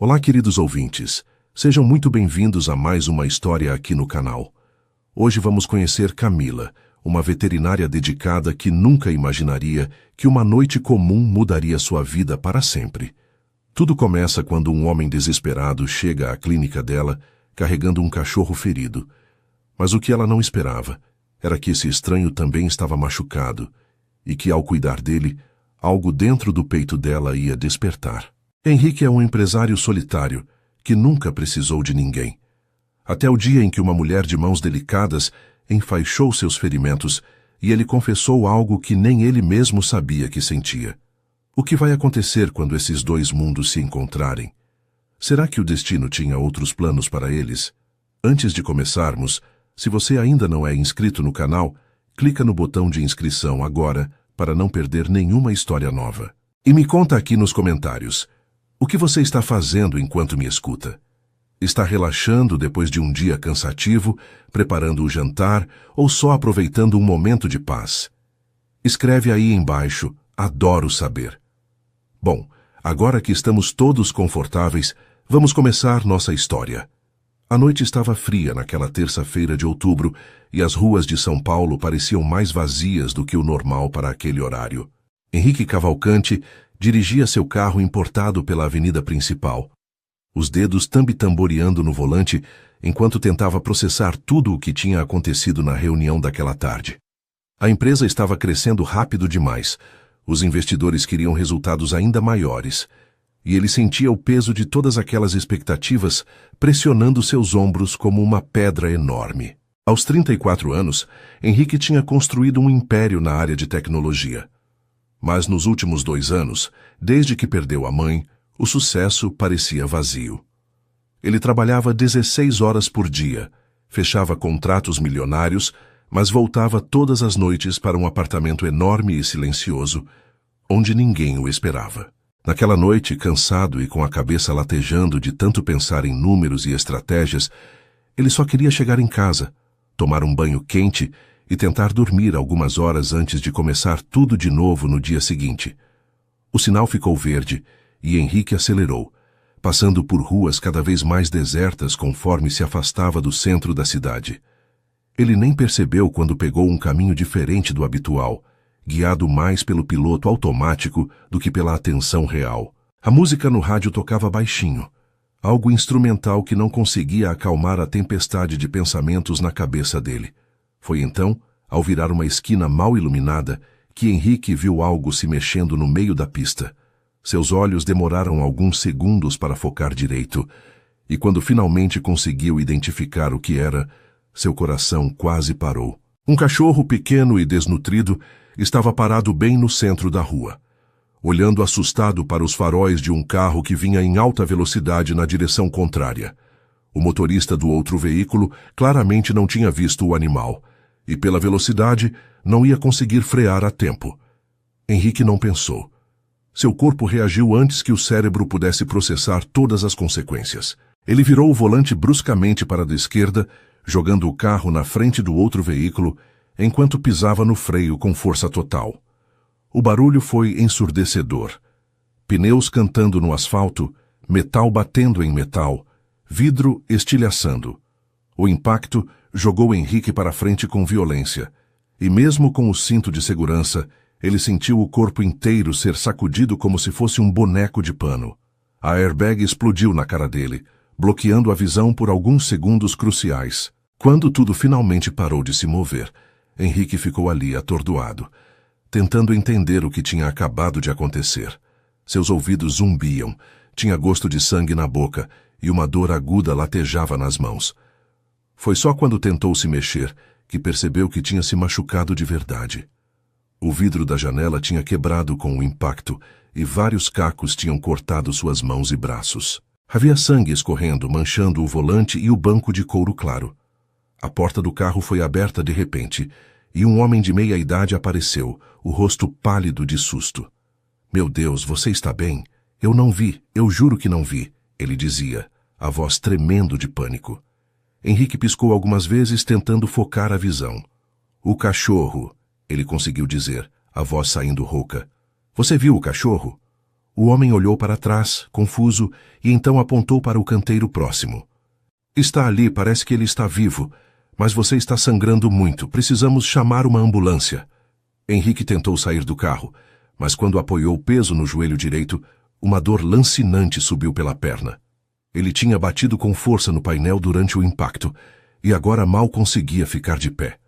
Olá, queridos ouvintes. Sejam muito bem-vindos a mais uma história aqui no canal. Hoje vamos conhecer Camila, uma veterinária dedicada que nunca imaginaria que uma noite comum mudaria sua vida para sempre. Tudo começa quando um homem desesperado chega à clínica dela carregando um cachorro ferido. Mas o que ela não esperava era que esse estranho também estava machucado e que, ao cuidar dele, algo dentro do peito dela ia despertar. Henrique é um empresário solitário que nunca precisou de ninguém. Até o dia em que uma mulher de mãos delicadas enfaixou seus ferimentos e ele confessou algo que nem ele mesmo sabia que sentia. O que vai acontecer quando esses dois mundos se encontrarem? Será que o destino tinha outros planos para eles? Antes de começarmos, se você ainda não é inscrito no canal, clica no botão de inscrição agora para não perder nenhuma história nova. E me conta aqui nos comentários, o que você está fazendo enquanto me escuta? Está relaxando depois de um dia cansativo, preparando o jantar ou só aproveitando um momento de paz? Escreve aí embaixo, adoro saber. Bom, agora que estamos todos confortáveis, vamos começar nossa história. A noite estava fria naquela terça-feira de outubro e as ruas de São Paulo pareciam mais vazias do que o normal para aquele horário. Henrique Cavalcante dirigia seu carro importado pela avenida principal, os dedos tamboreando no volante enquanto tentava processar tudo o que tinha acontecido na reunião daquela tarde. A empresa estava crescendo rápido demais, os investidores queriam resultados ainda maiores, e ele sentia o peso de todas aquelas expectativas pressionando seus ombros como uma pedra enorme. Aos 34 anos, Henrique tinha construído um império na área de tecnologia. Mas nos últimos 2 anos, desde que perdeu a mãe, o sucesso parecia vazio. Ele trabalhava 16 horas por dia, fechava contratos milionários, mas voltava todas as noites para um apartamento enorme e silencioso, onde ninguém o esperava. Naquela noite, cansado e com a cabeça latejando de tanto pensar em números e estratégias, ele só queria chegar em casa, tomar um banho quente e tentar dormir algumas horas antes de começar tudo de novo no dia seguinte. O sinal ficou verde e Henrique acelerou, passando por ruas cada vez mais desertas conforme se afastava do centro da cidade. Ele nem percebeu quando pegou um caminho diferente do habitual, guiado mais pelo piloto automático do que pela atenção real. A música no rádio tocava baixinho, algo instrumental que não conseguia acalmar a tempestade de pensamentos na cabeça dele. Foi então, ao virar uma esquina mal iluminada, que Henrique viu algo se mexendo no meio da pista. Seus olhos demoraram alguns segundos para focar direito, e quando finalmente conseguiu identificar o que era, seu coração quase parou. Um cachorro pequeno e desnutrido estava parado bem no centro da rua, olhando assustado para os faróis de um carro que vinha em alta velocidade na direção contrária. O motorista do outro veículo claramente não tinha visto o animal, e pela velocidade não ia conseguir frear a tempo. Henrique não pensou. Seu corpo reagiu antes que o cérebro pudesse processar todas as consequências. Ele virou o volante bruscamente para a esquerda, jogando o carro na frente do outro veículo, enquanto pisava no freio com força total. O barulho foi ensurdecedor. Pneus cantando no asfalto, metal batendo em metal, vidro estilhaçando. O impacto jogou Henrique para frente com violência, e mesmo com o cinto de segurança, ele sentiu o corpo inteiro ser sacudido como se fosse um boneco de pano. A airbag explodiu na cara dele, bloqueando a visão por alguns segundos cruciais. Quando tudo finalmente parou de se mover, Henrique ficou ali atordoado, tentando entender o que tinha acabado de acontecer. Seus ouvidos zumbiam, tinha gosto de sangue na boca e uma dor aguda latejava nas mãos. Foi só quando tentou se mexer que percebeu que tinha se machucado de verdade. O vidro da janela tinha quebrado com o impacto e vários cacos tinham cortado suas mãos e braços. Havia sangue escorrendo, manchando o volante e o banco de couro claro. A porta do carro foi aberta de repente e um homem de meia idade apareceu, o rosto pálido de susto. "Meu Deus, você está bem? Eu não vi, eu juro que não vi", ele dizia, a voz tremendo de pânico. Henrique piscou algumas vezes tentando focar a visão. "O cachorro", ele conseguiu dizer, a voz saindo rouca. "Você viu o cachorro?" O homem olhou para trás, confuso, e então apontou para o canteiro próximo. Está ali, parece que ele está vivo, mas você está sangrando muito. Precisamos chamar uma ambulância. Henrique tentou sair do carro, mas quando apoiou o peso no joelho direito, uma dor lancinante subiu pela perna. Ele tinha batido com força no painel durante o impacto, e agora mal conseguia ficar de pé.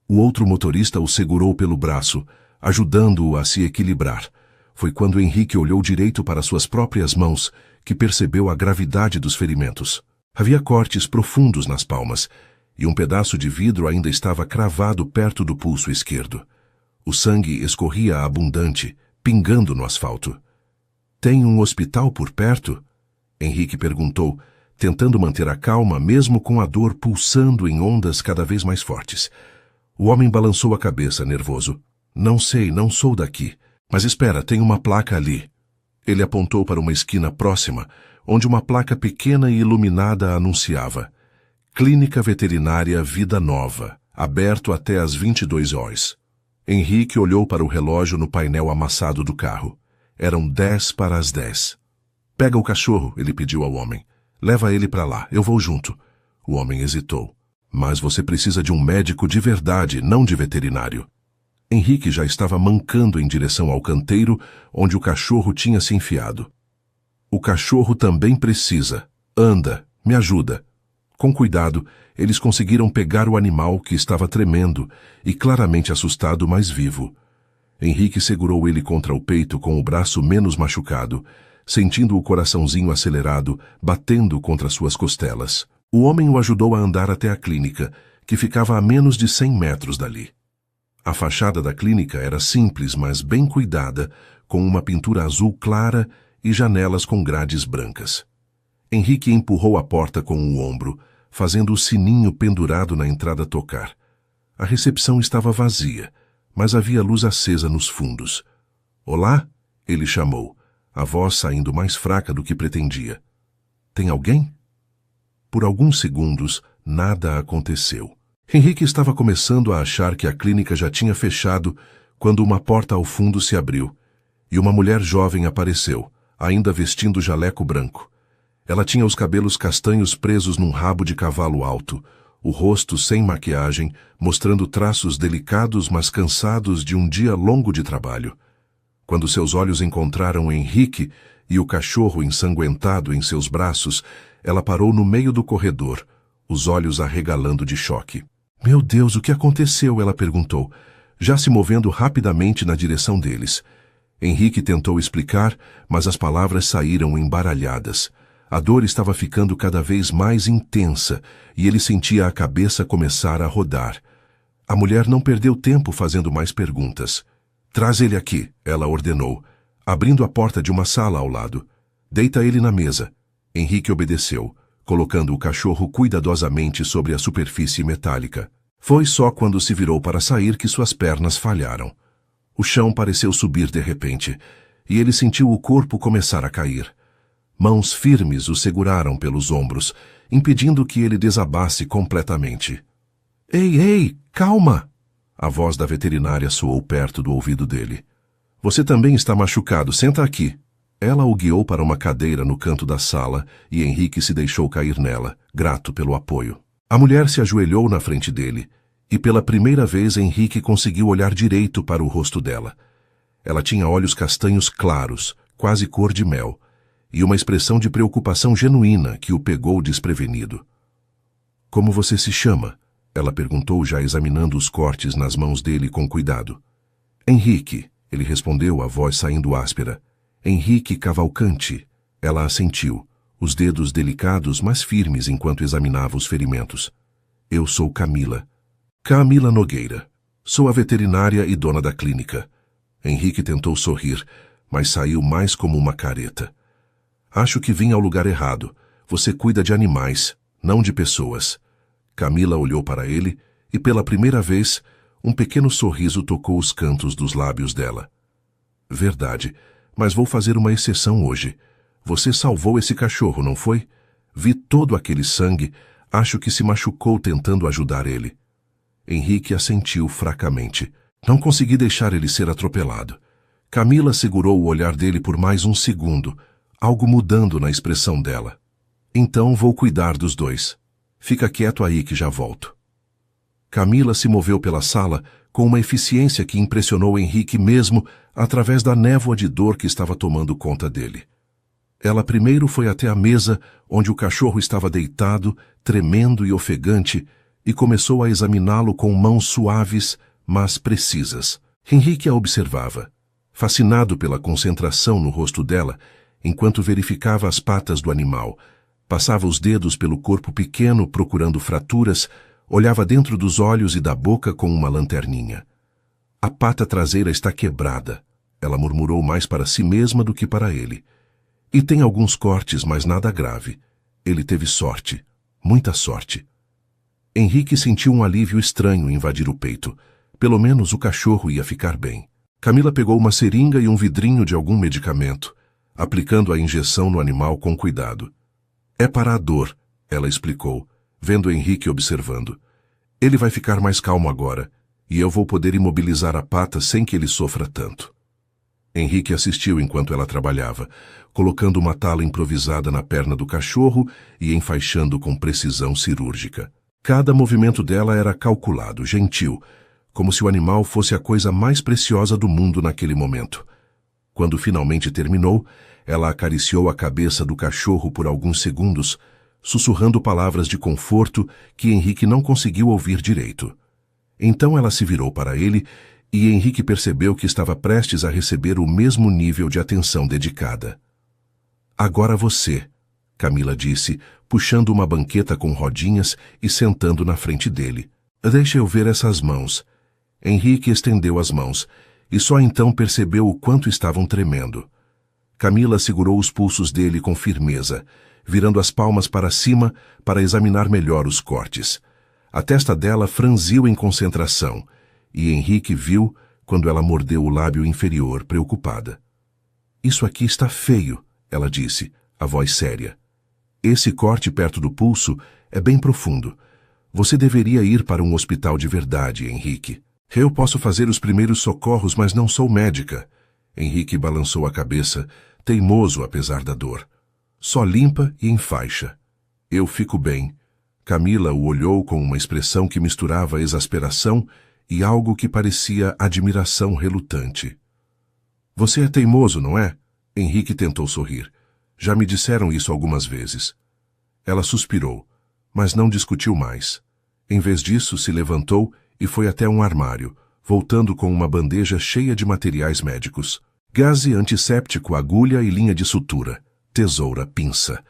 O outro motorista o segurou pelo braço, ajudando-o a se equilibrar. Foi quando Henrique olhou direito para suas próprias mãos que percebeu a gravidade dos ferimentos. Havia cortes profundos nas palmas, e um pedaço de vidro ainda estava cravado perto do pulso esquerdo. O sangue escorria abundante, pingando no asfalto. Tem um hospital por perto? Henrique perguntou, tentando manter a calma mesmo com a dor pulsando em ondas cada vez mais fortes. O homem balançou a cabeça, nervoso. Não sei, não sou daqui. Mas espera, tem uma placa ali. Ele apontou para uma esquina próxima, onde uma placa pequena e iluminada anunciava: Clínica Veterinária Vida Nova, aberto até às 22 horas. Henrique olhou para o relógio no painel amassado do carro. Eram 10 para as 10. Pega o cachorro, ele pediu ao homem. Leva ele para lá, eu vou junto. O homem hesitou. Mas você precisa de um médico de verdade, não de veterinário. Henrique já estava mancando em direção ao canteiro onde o cachorro tinha se enfiado. O cachorro também precisa. Anda, me ajuda. Com cuidado, eles conseguiram pegar o animal que estava tremendo e claramente assustado, mas vivo. Henrique segurou ele contra o peito com o braço menos machucado, sentindo o coraçãozinho acelerado, batendo contra suas costelas. O homem o ajudou a andar até a clínica, que ficava a menos de 100 metros dali. A fachada da clínica era simples, mas bem cuidada, com uma pintura azul clara e janelas com grades brancas. Henrique empurrou a porta com o ombro, fazendo o sininho pendurado na entrada tocar. A recepção estava vazia, mas havia luz acesa nos fundos. Olá? Ele chamou, a voz saindo mais fraca do que pretendia. Tem alguém? Por alguns segundos, nada aconteceu. Henrique estava começando a achar que a clínica já tinha fechado quando uma porta ao fundo se abriu e uma mulher jovem apareceu, ainda vestindo jaleco branco. Ela tinha os cabelos castanhos presos num rabo de cavalo alto, o rosto sem maquiagem, mostrando traços delicados mas cansados de um dia longo de trabalho. Quando seus olhos encontraram Henrique e o cachorro ensanguentado em seus braços, ela parou no meio do corredor, os olhos arregalando de choque. Meu Deus, o que aconteceu? Ela perguntou, já se movendo rapidamente na direção deles. Henrique tentou explicar, mas as palavras saíram embaralhadas. A dor estava ficando cada vez mais intensa e ele sentia a cabeça começar a rodar. A mulher não perdeu tempo fazendo mais perguntas. Traz ele aqui, ela ordenou, abrindo a porta de uma sala ao lado. Deita ele na mesa. Henrique obedeceu, colocando o cachorro cuidadosamente sobre a superfície metálica. Foi só quando se virou para sair que suas pernas falharam. O chão pareceu subir de repente, e ele sentiu o corpo começar a cair. Mãos firmes o seguraram pelos ombros, impedindo que ele desabasse completamente. Ei, ei, calma! A voz da veterinária soou perto do ouvido dele. Você também está machucado, senta aqui. Ela o guiou para uma cadeira no canto da sala e Henrique se deixou cair nela, grato pelo apoio. A mulher se ajoelhou na frente dele, e pela primeira vez Henrique conseguiu olhar direito para o rosto dela. Ela tinha olhos castanhos claros, quase cor de mel, e uma expressão de preocupação genuína que o pegou desprevenido. Como você se chama? Ela perguntou, já examinando os cortes nas mãos dele com cuidado. Henrique, ele respondeu, a voz saindo áspera. Henrique Cavalcante. Ela assentiu, os dedos delicados, mas firmes enquanto examinava os ferimentos. Eu sou Camila. Camila Nogueira. Sou a veterinária e dona da clínica. Henrique tentou sorrir, mas saiu mais como uma careta. Acho que vim ao lugar errado. Você cuida de animais, não de pessoas. Camila olhou para ele e, pela primeira vez, um pequeno sorriso tocou os cantos dos lábios dela. Verdade, mas vou fazer uma exceção hoje. Você salvou esse cachorro, não foi? Vi todo aquele sangue. Acho que se machucou tentando ajudar ele. Henrique assentiu fracamente. Não consegui deixar ele ser atropelado. Camila segurou o olhar dele por mais um segundo, algo mudando na expressão dela. Então vou cuidar dos dois. Fica quieto aí que já volto. Camila se moveu pela sala com uma eficiência que impressionou Henrique mesmo através da névoa de dor que estava tomando conta dele. Ela primeiro foi até a mesa onde o cachorro estava deitado, tremendo e ofegante, e começou a examiná-lo com mãos suaves, mas precisas. Henrique a observava, fascinado pela concentração no rosto dela, enquanto verificava as patas do animal, passava os dedos pelo corpo pequeno procurando fraturas, olhava dentro dos olhos e da boca com uma lanterninha. A pata traseira está quebrada, ela murmurou mais para si mesma do que para ele. E tem alguns cortes, mas nada grave. Ele teve sorte, muita sorte. Henrique sentiu um alívio estranho invadir o peito. Pelo menos o cachorro ia ficar bem. Camila pegou uma seringa e um vidrinho de algum medicamento, aplicando a injeção no animal com cuidado. É para a dor, ela explicou, vendo Henrique observando. Ele vai ficar mais calmo agora, e eu vou poder imobilizar a pata sem que ele sofra tanto. Henrique assistiu enquanto ela trabalhava, colocando uma tala improvisada na perna do cachorro e enfaixando com precisão cirúrgica. Cada movimento dela era calculado, gentil, como se o animal fosse a coisa mais preciosa do mundo naquele momento. Quando finalmente terminou, ela acariciou a cabeça do cachorro por alguns segundos, sussurrando palavras de conforto que Henrique não conseguiu ouvir direito. Então ela se virou para ele e Henrique percebeu que estava prestes a receber o mesmo nível de atenção dedicada. Agora você, Camila disse, puxando uma banqueta com rodinhas e sentando na frente dele. Deixa eu ver essas mãos. Henrique estendeu as mãos, e só então percebeu o quanto estavam tremendo. Camila segurou os pulsos dele com firmeza, virando as palmas para cima para examinar melhor os cortes. A testa dela franziu em concentração, e Henrique viu quando ela mordeu o lábio inferior, preocupada. Isso aqui está feio, ela disse, a voz séria. Esse corte perto do pulso é bem profundo. Você deveria ir para um hospital de verdade, Henrique. Eu posso fazer os primeiros socorros, mas não sou médica. Henrique balançou a cabeça, teimoso apesar da dor. Só limpa e enfaixa. Eu fico bem. Camila o olhou com uma expressão que misturava exasperação e algo que parecia admiração relutante. Você é teimoso, não é? Henrique tentou sorrir. Já me disseram isso algumas vezes. Ela suspirou, mas não discutiu mais. Em vez disso, se levantou e foi até um armário, voltando com uma bandeja cheia de materiais médicos. Gaze antisséptico, agulha e linha de sutura. Tesoura, pinça.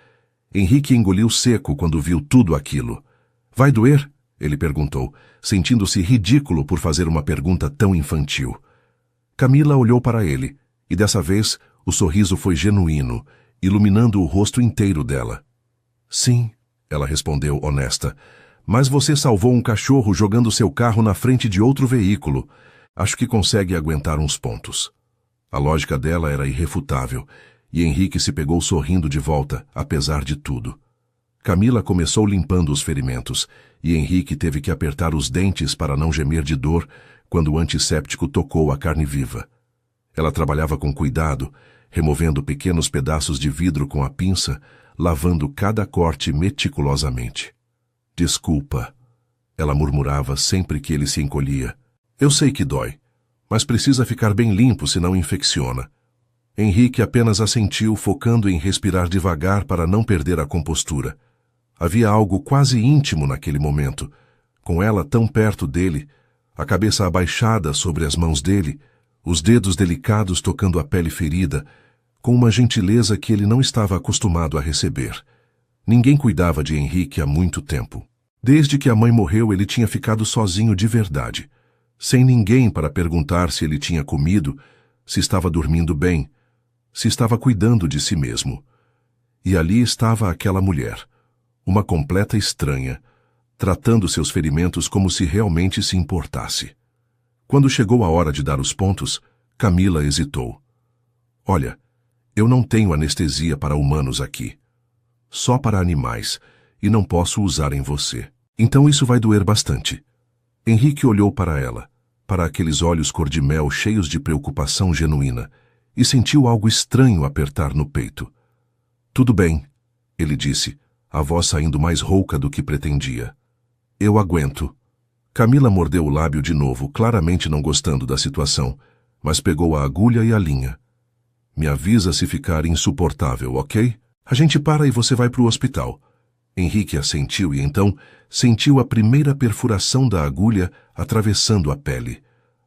Henrique engoliu seco quando viu tudo aquilo. Vai doer? Ele perguntou, sentindo-se ridículo por fazer uma pergunta tão infantil. Camila olhou para ele, e dessa vez o sorriso foi genuíno, iluminando o rosto inteiro dela. Sim, ela respondeu honesta, mas você salvou um cachorro jogando seu carro na frente de outro veículo. Acho que consegue aguentar uns pontos. A lógica dela era irrefutável, e Henrique se pegou sorrindo de volta, apesar de tudo. Camila começou limpando os ferimentos, e Henrique teve que apertar os dentes para não gemer de dor quando o antisséptico tocou a carne viva. Ela trabalhava com cuidado, removendo pequenos pedaços de vidro com a pinça, lavando cada corte meticulosamente. Desculpa, ela murmurava sempre que ele se encolhia. Eu sei que dói, mas precisa ficar bem limpo, senão infecciona. Henrique apenas assentiu, focando em respirar devagar para não perder a compostura. Havia algo quase íntimo naquele momento, com ela tão perto dele, a cabeça abaixada sobre as mãos dele, os dedos delicados tocando a pele ferida, com uma gentileza que ele não estava acostumado a receber. Ninguém cuidava de Henrique há muito tempo. Desde que a mãe morreu, ele tinha ficado sozinho de verdade, sem ninguém para perguntar se ele tinha comido, se estava dormindo bem, se estava cuidando de si mesmo. E ali estava aquela mulher, uma completa estranha, tratando seus ferimentos como se realmente se importasse. Quando chegou a hora de dar os pontos, Camila hesitou. Olha, eu não tenho anestesia para humanos aqui. Só para animais, e não posso usar em você. Então isso vai doer bastante. Henrique olhou para ela. para aqueles olhos cor-de-mel cheios de preocupação genuína e sentiu algo estranho apertar no peito. Tudo bem, ele disse, a voz saindo mais rouca do que pretendia. Eu aguento. Camila mordeu o lábio de novo, claramente não gostando da situação, mas pegou a agulha e a linha. Me avisa se ficar insuportável, ok? A gente para e você vai para o hospital. Henrique assentiu e então sentiu a primeira perfuração da agulha atravessando a pele.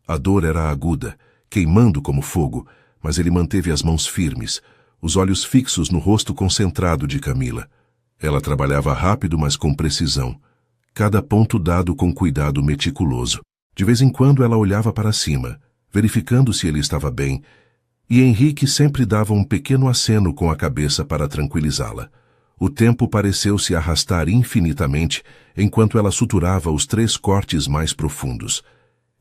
A dor era aguda, queimando como fogo, mas ele manteve as mãos firmes, os olhos fixos no rosto concentrado de Camila. Ela trabalhava rápido, mas com precisão. Cada ponto dado com cuidado meticuloso. De vez em quando ela olhava para cima, verificando se ele estava bem, e Henrique sempre dava um pequeno aceno com a cabeça para tranquilizá-la. O tempo pareceu se arrastar infinitamente enquanto ela suturava os 3 cortes mais profundos.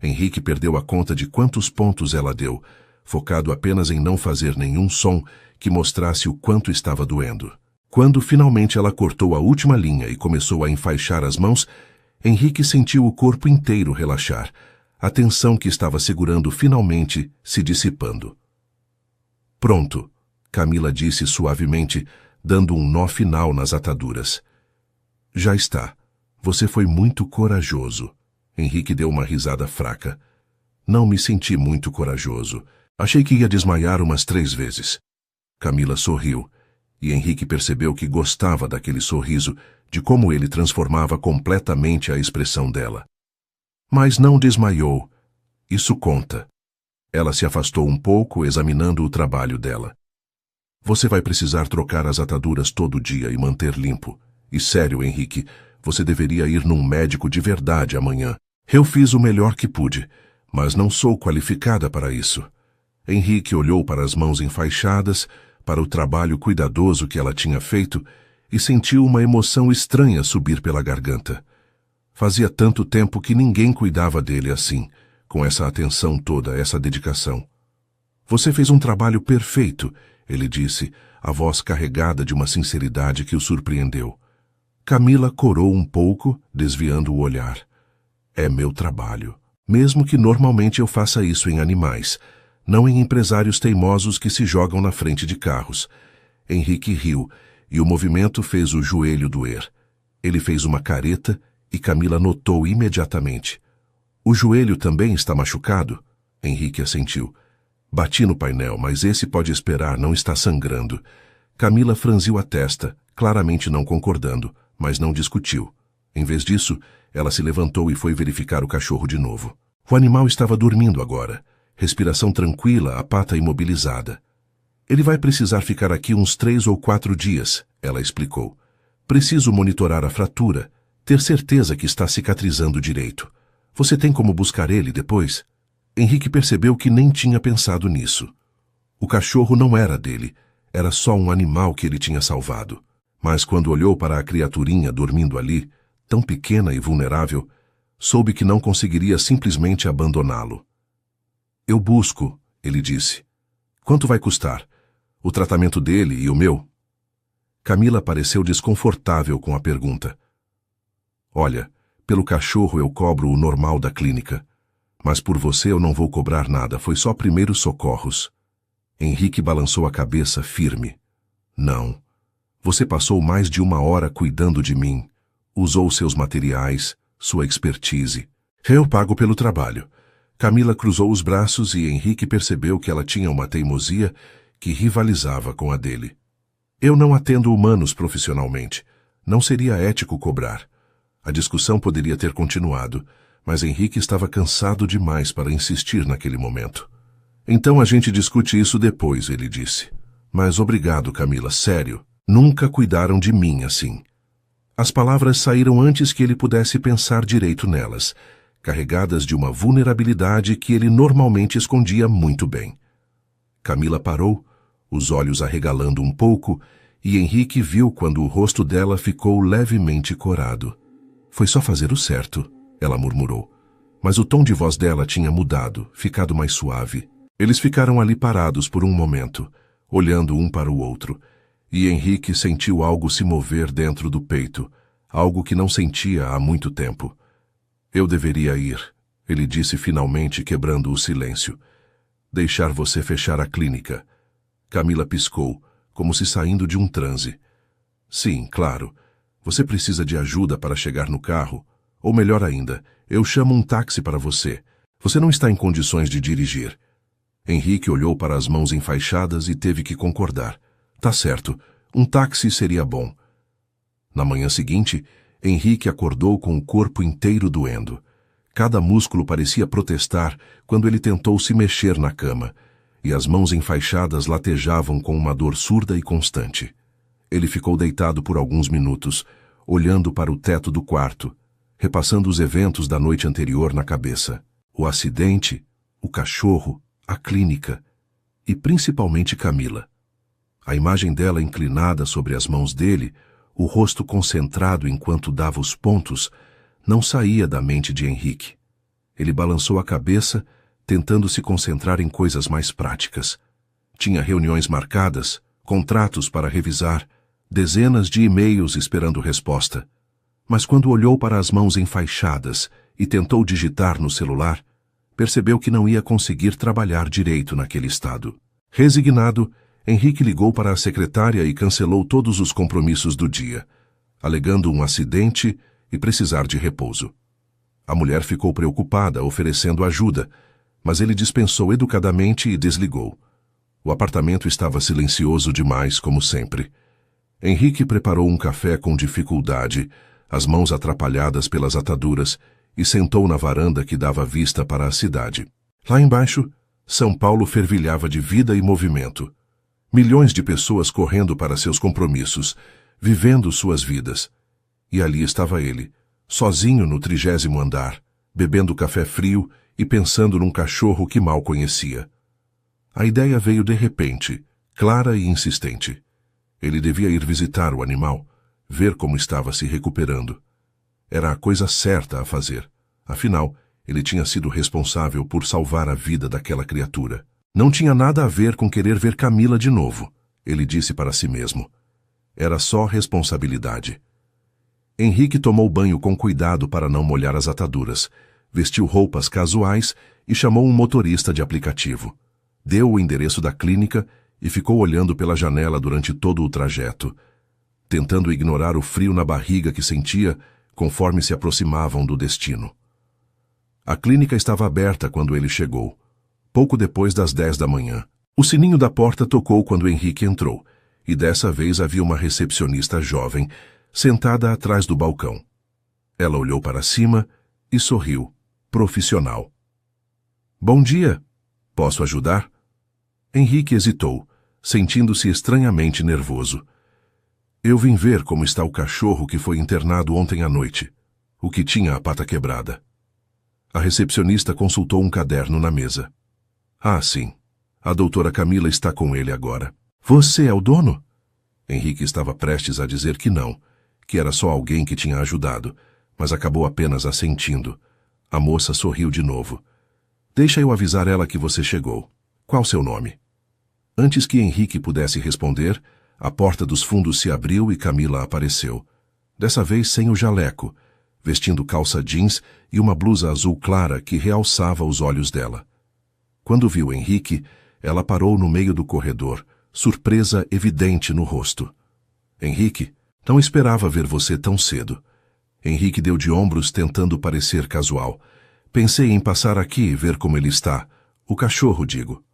Henrique perdeu a conta de quantos pontos ela deu, focado apenas em não fazer nenhum som que mostrasse o quanto estava doendo. Quando finalmente ela cortou a última linha e começou a enfaixar as mãos, Henrique sentiu o corpo inteiro relaxar, a tensão que estava segurando finalmente se dissipando. Pronto, Camila disse suavemente, dando um nó final nas ataduras. Já está. Você foi muito corajoso. Henrique deu uma risada fraca. Não me senti muito corajoso. Achei que ia desmaiar umas 3 vezes. Camila sorriu, e Henrique percebeu que gostava daquele sorriso, de como ele transformava completamente a expressão dela. Mas não desmaiou. Isso conta. Ela se afastou um pouco, examinando o trabalho dela. Você vai precisar trocar as ataduras todo dia e manter limpo. E sério, Henrique, você deveria ir num médico de verdade amanhã. Eu fiz o melhor que pude, mas não sou qualificada para isso. Henrique olhou para as mãos enfaixadas, para o trabalho cuidadoso que ela tinha feito, e sentiu uma emoção estranha subir pela garganta. Fazia tanto tempo que ninguém cuidava dele assim, com essa atenção toda, essa dedicação. Você fez um trabalho perfeito, ele disse, a voz carregada de uma sinceridade que o surpreendeu. Camila corou um pouco, desviando o olhar. É meu trabalho. Mesmo que normalmente eu faça isso em animais, não em empresários teimosos que se jogam na frente de carros. Henrique riu, e o movimento fez o joelho doer. Ele fez uma careta e Camila notou imediatamente. O joelho também está machucado? Henrique assentiu. Bati no painel, mas esse pode esperar, não está sangrando. Camila franziu a testa, claramente não concordando, mas não discutiu. Em vez disso, ela se levantou e foi verificar o cachorro de novo. O animal estava dormindo agora. Respiração tranquila, a pata imobilizada. Ele vai precisar ficar aqui uns 3 ou 4 dias, ela explicou. Preciso monitorar a fratura, ter certeza que está cicatrizando direito. Você tem como buscar ele depois? Henrique percebeu que nem tinha pensado nisso. O cachorro não era dele, era só um animal que ele tinha salvado. Mas quando olhou para a criaturinha dormindo ali, tão pequena e vulnerável, soube que não conseguiria simplesmente abandoná-lo. Eu busco, ele disse. Quanto vai custar? O tratamento dele e o meu? Camila pareceu desconfortável com a pergunta. Olha, pelo cachorro eu cobro o normal da clínica. Mas por você eu não vou cobrar nada, foi só primeiros socorros. Henrique balançou a cabeça firme. Não. Você passou mais de 1 hora cuidando de mim. Usou seus materiais, sua expertise. Eu pago pelo trabalho. Camila cruzou os braços e Henrique percebeu que ela tinha uma teimosia que rivalizava com a dele. Eu não atendo humanos profissionalmente. Não seria ético cobrar. A discussão poderia ter continuado, mas Henrique estava cansado demais para insistir naquele momento. Então a gente discute isso depois, ele disse. Mas obrigado, Camila, sério. Nunca cuidaram de mim assim. As palavras saíram antes que ele pudesse pensar direito nelas, carregadas de uma vulnerabilidade que ele normalmente escondia muito bem. Camila parou, os olhos arregalando um pouco, e Henrique viu quando o rosto dela ficou levemente corado. Foi só fazer o certo, ela murmurou. Mas o tom de voz dela tinha mudado, ficado mais suave. Eles ficaram ali parados por um momento, olhando um para o outro, e Henrique sentiu algo se mover dentro do peito, algo que não sentia há muito tempo. Eu deveria ir, Ele disse finalmente, quebrando o silêncio. Deixar você fechar a clínica. Camila piscou, como se saindo de um transe. Sim, claro. Você precisa de ajuda para chegar no carro? Ou melhor ainda, eu chamo um táxi para você. Você não está em condições de dirigir. Henrique olhou para as mãos enfaixadas e teve que concordar. Tá certo, um táxi seria bom. Na manhã seguinte, Henrique acordou com o corpo inteiro doendo. Cada músculo parecia protestar quando ele tentou se mexer na cama, e as mãos enfaixadas latejavam com uma dor surda e constante. Ele ficou deitado por alguns minutos, olhando para o teto do quarto, repassando os eventos da noite anterior na cabeça. O acidente, o cachorro, a clínica e principalmente Camila. A imagem dela inclinada sobre as mãos dele, o rosto concentrado enquanto dava os pontos, não saía da mente de Henrique. Ele balançou a cabeça, tentando se concentrar em coisas mais práticas. Tinha reuniões marcadas, contratos para revisar, dezenas de e-mails esperando resposta. Mas quando olhou para as mãos enfaixadas e tentou digitar no celular, percebeu que não ia conseguir trabalhar direito naquele estado. Resignado, Henrique ligou para a secretária e cancelou todos os compromissos do dia, alegando um acidente e precisar de repouso. A mulher ficou preocupada, oferecendo ajuda, mas ele dispensou educadamente e desligou. O apartamento estava silencioso demais, como sempre. Henrique preparou um café com dificuldade, as mãos atrapalhadas pelas ataduras, e sentou na varanda que dava vista para a cidade. Lá embaixo, São Paulo fervilhava de vida e movimento. Milhões de pessoas correndo para seus compromissos, vivendo suas vidas. E ali estava ele, sozinho no 30º andar, bebendo café frio e pensando num cachorro que mal conhecia. A ideia veio de repente, clara e insistente. Ele devia ir visitar o animal, ver como estava se recuperando. Era a coisa certa a fazer. Afinal, ele tinha sido responsável por salvar a vida daquela criatura. Não tinha nada a ver com querer ver Camila de novo, ele disse para si mesmo. Era só responsabilidade. Henrique tomou banho com cuidado para não molhar as ataduras, vestiu roupas casuais e chamou um motorista de aplicativo. Deu o endereço da clínica e ficou olhando pela janela durante todo o trajeto, tentando ignorar o frio na barriga que sentia conforme se aproximavam do destino. A clínica estava aberta quando ele chegou, pouco depois das 10 da manhã. O sininho da porta tocou quando Henrique entrou, e dessa vez havia uma recepcionista jovem, sentada atrás do balcão. Ela olhou para cima e sorriu, profissional. Bom dia. Posso ajudar? Henrique hesitou, sentindo-se estranhamente nervoso. Eu vim ver como está o cachorro que foi internado ontem à noite, o que tinha a pata quebrada. A recepcionista consultou um caderno na mesa. Ah, sim. A doutora Camila está com ele agora. Você é o dono? Henrique estava prestes a dizer que não, que era só alguém que tinha ajudado, mas acabou apenas assentindo. A moça sorriu de novo. Deixa eu avisar ela que você chegou. Qual seu nome? Antes que Henrique pudesse responder, a porta dos fundos se abriu e Camila apareceu. Dessa vez sem o jaleco, vestindo calça jeans e uma blusa azul clara que realçava os olhos dela. Quando viu Henrique, ela parou no meio do corredor, surpresa evidente no rosto. Henrique, não esperava ver você tão cedo. Henrique deu de ombros tentando parecer casual. Pensei em passar aqui e ver como ele está. O cachorro, digo.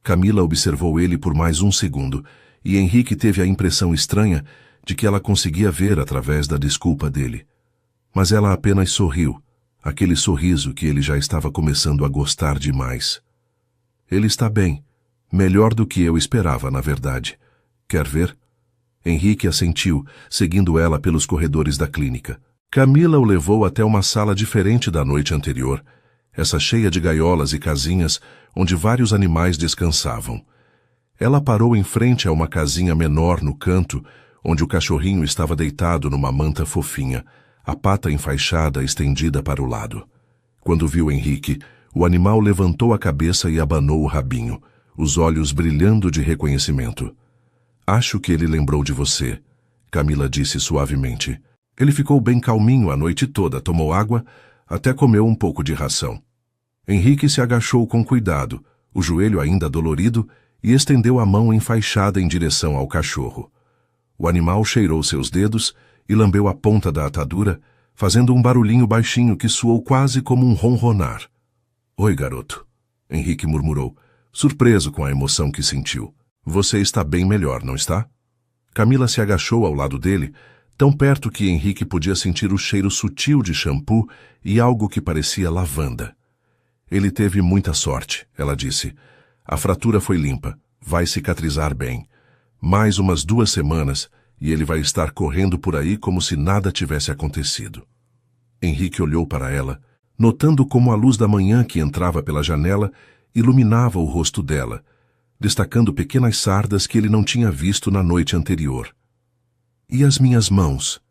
Camila observou ele por mais um segundo, e Henrique teve a impressão estranha de que ela conseguia ver através da desculpa dele. Mas ela apenas sorriu, aquele sorriso que ele já estava começando a gostar demais. Ele está bem, melhor do que eu esperava, na verdade. Quer ver? Henrique assentiu, seguindo ela pelos corredores da clínica. Camila o levou até uma sala diferente da noite anterior, essa cheia de gaiolas e casinhas onde vários animais descansavam. Ela parou em frente a uma casinha menor no canto, onde o cachorrinho estava deitado numa manta fofinha, a pata enfaixada estendida para o lado. Quando viu Henrique, o animal levantou a cabeça e abanou o rabinho, os olhos brilhando de reconhecimento. Acho que ele lembrou de você, Camila disse suavemente. Ele ficou bem calminho a noite toda, tomou água, até comeu um pouco de ração. Henrique se agachou com cuidado, o joelho ainda dolorido, e estendeu a mão enfaixada em direção ao cachorro. O animal cheirou seus dedos e lambeu a ponta da atadura, fazendo um barulhinho baixinho que soou quase como um ronronar. "Oi, garoto", Henrique murmurou, surpreso com a emoção que sentiu. "Você está bem melhor, não está?" Camila se agachou ao lado dele, tão perto que Henrique podia sentir o cheiro sutil de shampoo e algo que parecia lavanda. "Ele teve muita sorte", ela disse. "A fratura foi limpa, vai cicatrizar bem. Mais umas 2 semanas e ele vai estar correndo por aí como se nada tivesse acontecido." Henrique olhou para ela, notando como a luz da manhã que entrava pela janela iluminava o rosto dela, destacando pequenas sardas que ele não tinha visto na noite anterior. "E as minhas mãos?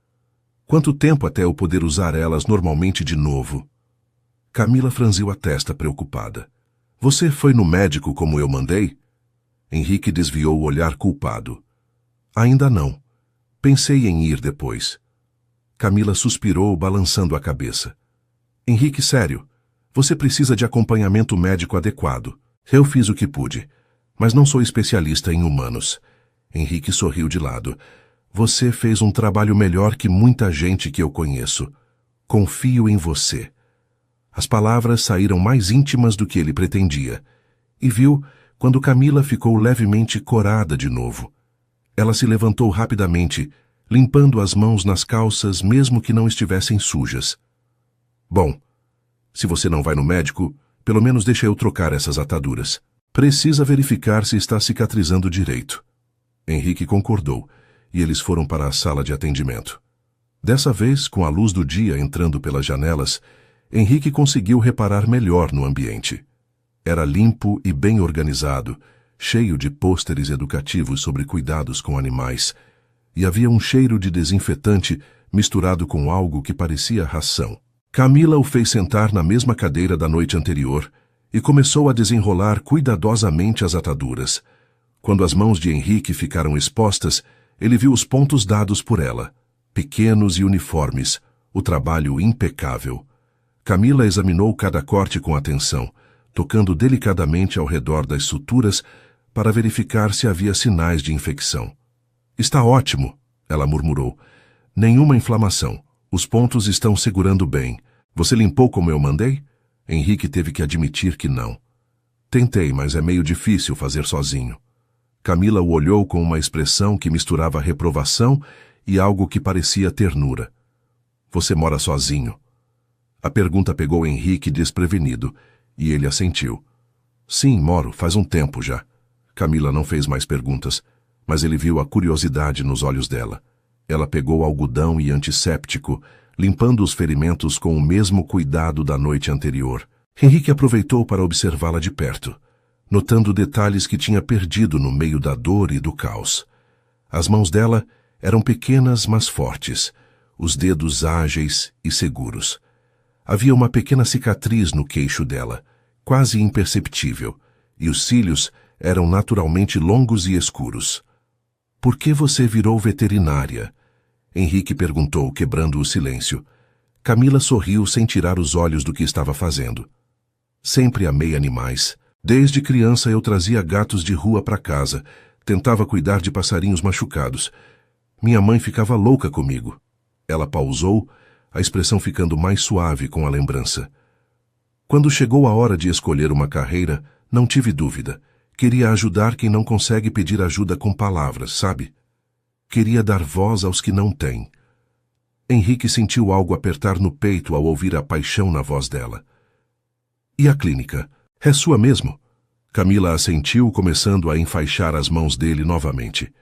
Quanto tempo até eu poder usar elas normalmente de novo?" Camila franziu a testa preocupada. "Você foi no médico como eu mandei?" Henrique desviou o olhar culpado. "Ainda não. Pensei em ir depois." Camila suspirou, balançando a cabeça. "Henrique, sério, você precisa de acompanhamento médico adequado. Eu fiz o que pude, mas não sou especialista em humanos." Henrique sorriu de lado. "Você fez um trabalho melhor que muita gente que eu conheço. Confio em você." As palavras saíram mais íntimas do que ele pretendia, e viu quando Camila ficou levemente corada de novo. Ela se levantou rapidamente, limpando as mãos nas calças mesmo que não estivessem sujas. "Bom, se você não vai no médico, pelo menos deixa eu trocar essas ataduras. Precisa verificar se está cicatrizando direito." Henrique concordou, e eles foram para a sala de atendimento. Dessa vez, com a luz do dia entrando pelas janelas, Henrique conseguiu reparar melhor no ambiente. Era limpo e bem organizado, cheio de pôsteres educativos sobre cuidados com animais, e havia um cheiro de desinfetante misturado com algo que parecia ração. Camila o fez sentar na mesma cadeira da noite anterior e começou a desenrolar cuidadosamente as ataduras. Quando as mãos de Henrique ficaram expostas, ele viu os pontos dados por ela, pequenos e uniformes, o trabalho impecável. Camila examinou cada corte com atenção, tocando delicadamente ao redor das suturas para verificar se havia sinais de infecção. "Está ótimo", ela murmurou. "Nenhuma inflamação. Os pontos estão segurando bem. Você limpou como eu mandei?" Henrique teve que admitir que não. "Tentei, mas é meio difícil fazer sozinho." Camila o olhou com uma expressão que misturava reprovação e algo que parecia ternura. "Você mora sozinho?" A pergunta pegou Henrique desprevenido, e ele assentiu. "Sim, moro, faz um tempo já." Camila não fez mais perguntas, mas ele viu a curiosidade nos olhos dela. Ela pegou algodão e antisséptico, limpando os ferimentos com o mesmo cuidado da noite anterior. Henrique aproveitou para observá-la de perto, notando detalhes que tinha perdido no meio da dor e do caos. As mãos dela eram pequenas, mas fortes, os dedos ágeis e seguros. Havia uma pequena cicatriz no queixo dela, quase imperceptível, e os cílios eram naturalmente longos e escuros. "Por que você virou veterinária?" Henrique perguntou, quebrando o silêncio. Camila sorriu sem tirar os olhos do que estava fazendo. "Sempre amei animais. Desde criança eu trazia gatos de rua para casa, tentava cuidar de passarinhos machucados. Minha mãe ficava louca comigo." Ela pausou, a expressão ficando mais suave com a lembrança. "Quando chegou a hora de escolher uma carreira, não tive dúvida. Queria ajudar quem não consegue pedir ajuda com palavras, sabe? Queria dar voz aos que não têm." Henrique sentiu algo apertar no peito ao ouvir a paixão na voz dela. "E a clínica? É sua mesmo?" Camila assentiu, começando a enfaixar as mãos dele novamente.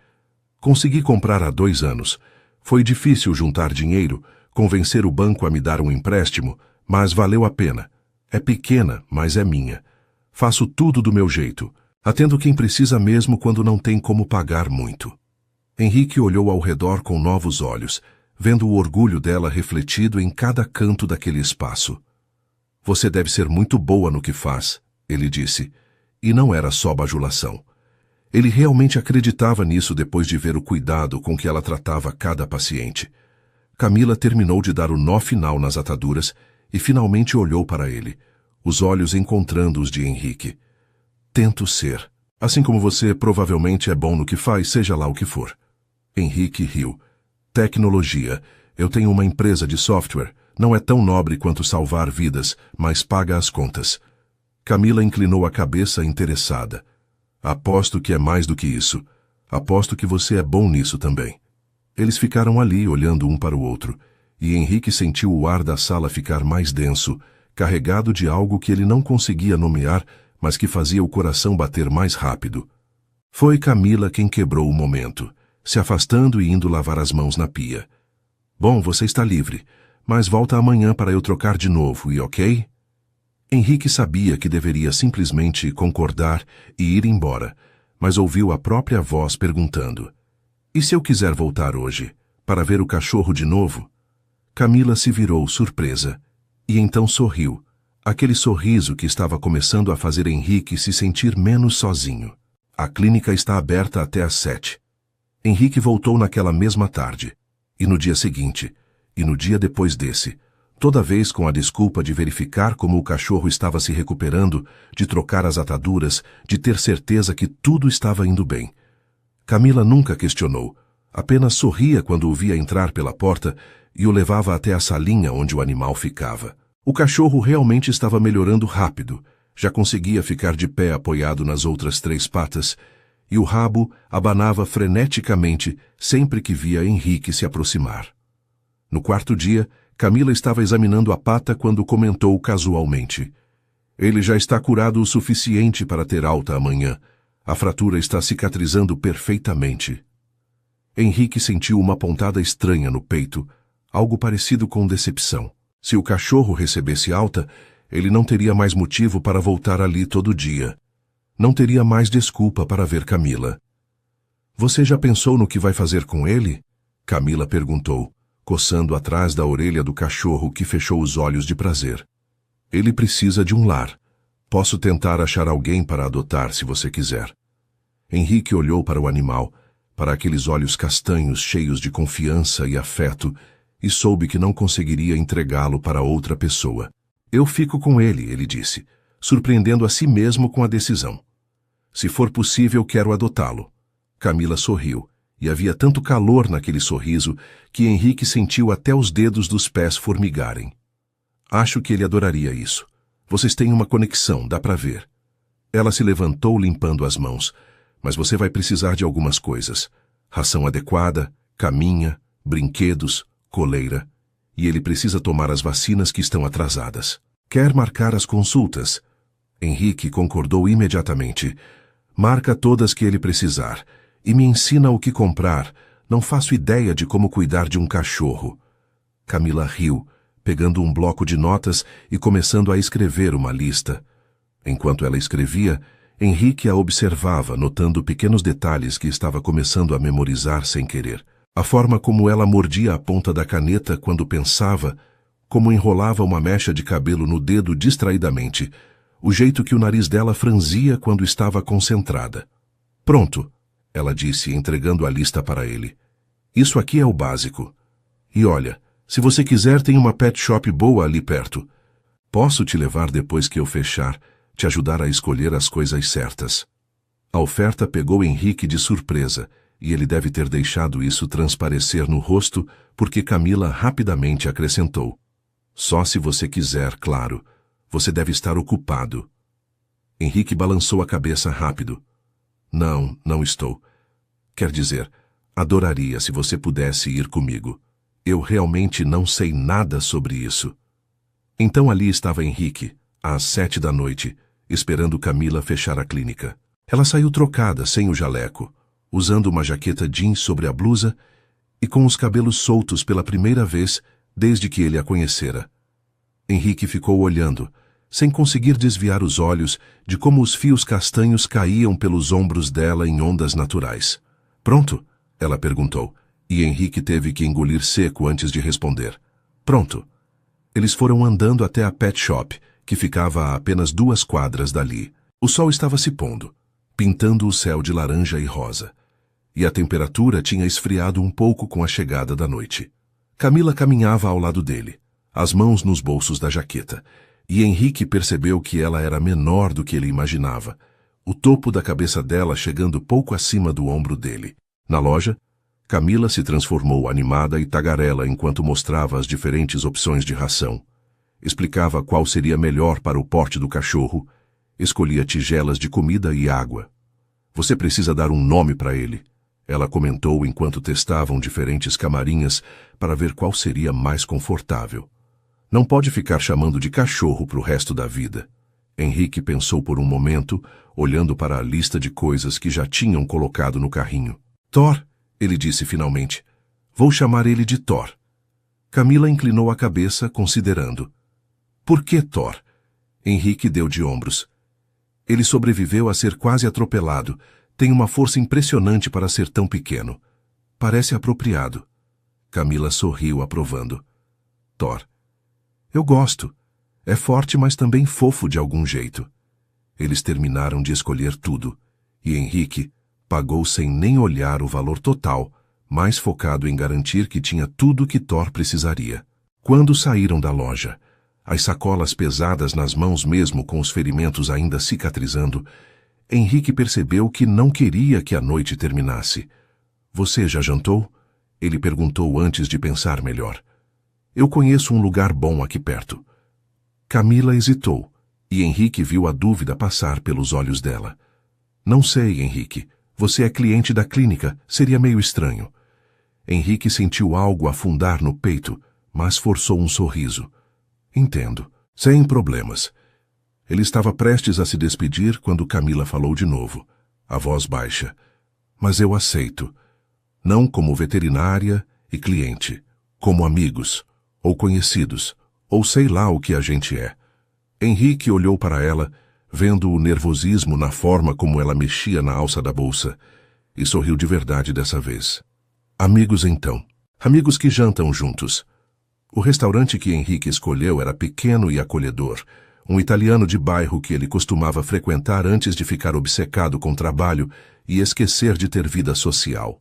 "Consegui comprar há 2 anos. Foi difícil juntar dinheiro, convencer o banco a me dar um empréstimo, mas valeu a pena. É pequena, mas é minha. Faço tudo do meu jeito. Atendo quem precisa mesmo quando não tem como pagar muito." Henrique olhou ao redor com novos olhos, vendo o orgulho dela refletido em cada canto daquele espaço. "Você deve ser muito boa no que faz", ele disse, e não era só bajulação. Ele realmente acreditava nisso depois de ver o cuidado com que ela tratava cada paciente. Camila terminou de dar o nó final nas ataduras e finalmente olhou para ele, os olhos encontrando os de Henrique. Tento ser. Assim como você provavelmente é bom no que faz, seja lá o que for. Henrique riu. Tecnologia. Eu tenho uma empresa de software. Não é tão nobre quanto salvar vidas, mas paga as contas. Camila inclinou a cabeça interessada. Aposto que é mais do que isso. Aposto que você é bom nisso também. Eles ficaram ali, olhando um para o outro, e Henrique sentiu o ar da sala ficar mais denso, carregado de algo que ele não conseguia nomear, mas que fazia o coração bater mais rápido. Foi Camila quem quebrou o momento, se afastando e indo lavar as mãos na pia. Bom, você está livre, mas volta amanhã para eu trocar de novo, e ok? Henrique sabia que deveria simplesmente concordar e ir embora, mas ouviu a própria voz perguntando: e se eu quiser voltar hoje, para ver o cachorro de novo? Camila se virou surpresa, e então sorriu, aquele sorriso que estava começando a fazer Henrique se sentir menos sozinho. A clínica está aberta até às 7. Henrique voltou naquela mesma tarde, e no dia seguinte, e no dia depois desse, toda vez com a desculpa de verificar como o cachorro estava se recuperando, de trocar as ataduras, de ter certeza que tudo estava indo bem. Camila nunca questionou, apenas sorria quando o via entrar pela porta e o levava até a salinha onde o animal ficava. O cachorro realmente estava melhorando rápido, já conseguia ficar de pé apoiado nas outras 3 patas, e o rabo abanava freneticamente sempre que via Henrique se aproximar. No 4º dia, Camila estava examinando a pata quando comentou casualmente: ele já está curado o suficiente para ter alta amanhã. A fratura está cicatrizando perfeitamente. Henrique sentiu uma pontada estranha no peito, algo parecido com decepção. Se o cachorro recebesse alta, ele não teria mais motivo para voltar ali todo dia. Não teria mais desculpa para ver Camila. Você já pensou no que vai fazer com ele? Camila perguntou, coçando atrás da orelha do cachorro que fechou os olhos de prazer. Ele precisa de um lar. Posso tentar achar alguém para adotar se você quiser. Henrique olhou para o animal, para aqueles olhos castanhos cheios de confiança e afeto, e soube que não conseguiria entregá-lo para outra pessoa. Eu fico com ele disse, surpreendendo a si mesmo com a decisão. Se for possível, quero adotá-lo. Camila sorriu, e havia tanto calor naquele sorriso que Henrique sentiu até os dedos dos pés formigarem. Acho que ele adoraria isso. Vocês têm uma conexão, dá para ver. Ela se levantou limpando as mãos, mas você vai precisar de algumas coisas. Ração adequada, caminha, brinquedos, coleira, e ele precisa tomar as vacinas que estão atrasadas. Quer marcar as consultas? Henrique concordou imediatamente. Marca todas que ele precisar, e me ensina o que comprar. Não faço ideia de como cuidar de um cachorro. Camila riu, pegando um bloco de notas e começando a escrever uma lista. Enquanto ela escrevia, Henrique a observava, notando pequenos detalhes que estava começando a memorizar sem querer. A forma como ela mordia a ponta da caneta quando pensava, como enrolava uma mecha de cabelo no dedo distraidamente, o jeito que o nariz dela franzia quando estava concentrada. Pronto, ela disse, entregando a lista para ele. Isso aqui é o básico. E olha, se você quiser, tem uma pet shop boa ali perto. Posso te levar depois que eu fechar, te ajudar a escolher as coisas certas. A oferta pegou Henrique de surpresa, e ele deve ter deixado isso transparecer no rosto, porque Camila rapidamente acrescentou. Só se você quiser, claro. Você deve estar ocupado. Henrique balançou a cabeça rápido. Não, não estou. Quer dizer, adoraria se você pudesse ir comigo. Eu realmente não sei nada sobre isso. Então ali estava Henrique, às 7 da noite, esperando Camila fechar a clínica. Ela saiu trocada, sem o jaleco, usando uma jaqueta jeans sobre a blusa e com os cabelos soltos pela primeira vez desde que ele a conhecera. Henrique ficou olhando, sem conseguir desviar os olhos de como os fios castanhos caíam pelos ombros dela em ondas naturais. Pronto? Ela perguntou, e Henrique teve que engolir seco antes de responder. Pronto. Eles foram andando até a pet shop, que ficava a apenas 2 quadras dali. O sol estava se pondo, pintando o céu de laranja e rosa, e a temperatura tinha esfriado um pouco com a chegada da noite. Camila caminhava ao lado dele, as mãos nos bolsos da jaqueta, e Henrique percebeu que ela era menor do que ele imaginava, o topo da cabeça dela chegando pouco acima do ombro dele. Na loja, Camila se transformou animada e tagarela enquanto mostrava as diferentes opções de ração. Explicava qual seria melhor para o porte do cachorro, escolhia tigelas de comida e água. Você precisa dar um nome para ele, ela comentou enquanto testavam diferentes camarinhas para ver qual seria mais confortável. Não pode ficar chamando de cachorro para o resto da vida. Henrique pensou por um momento, olhando para a lista de coisas que já tinham colocado no carrinho. Thor, ele disse finalmente. Vou chamar ele de Thor. Camila inclinou a cabeça, considerando. Por que Thor? Henrique deu de ombros. Ele sobreviveu a ser quase atropelado. Tem uma força impressionante para ser tão pequeno. Parece apropriado. Camila sorriu, aprovando. Thor. Eu gosto. É forte, mas também fofo de algum jeito. Eles terminaram de escolher tudo, e Henrique pagou sem nem olhar o valor total, mais focado em garantir que tinha tudo que Thor precisaria. Quando saíram da loja, as sacolas pesadas nas mãos mesmo com os ferimentos ainda cicatrizando, Henrique percebeu que não queria que a noite terminasse. Você já jantou? Ele perguntou antes de pensar melhor. Eu conheço um lugar bom aqui perto. Camila hesitou, e Henrique viu a dúvida passar pelos olhos dela. Não sei, Henrique. Você é cliente da clínica, seria meio estranho. Henrique sentiu algo afundar no peito, mas forçou um sorriso. Entendo. Sem problemas. Ele estava prestes a se despedir quando Camila falou de novo, a voz baixa. Mas eu aceito. Não como veterinária e cliente, como amigos, ou conhecidos, ou sei lá o que a gente é. Henrique olhou para ela, vendo o nervosismo na forma como ela mexia na alça da bolsa, e sorriu de verdade dessa vez. Amigos então. Amigos que jantam juntos. O restaurante que Henrique escolheu era pequeno e acolhedor, um italiano de bairro que ele costumava frequentar antes de ficar obcecado com trabalho e esquecer de ter vida social.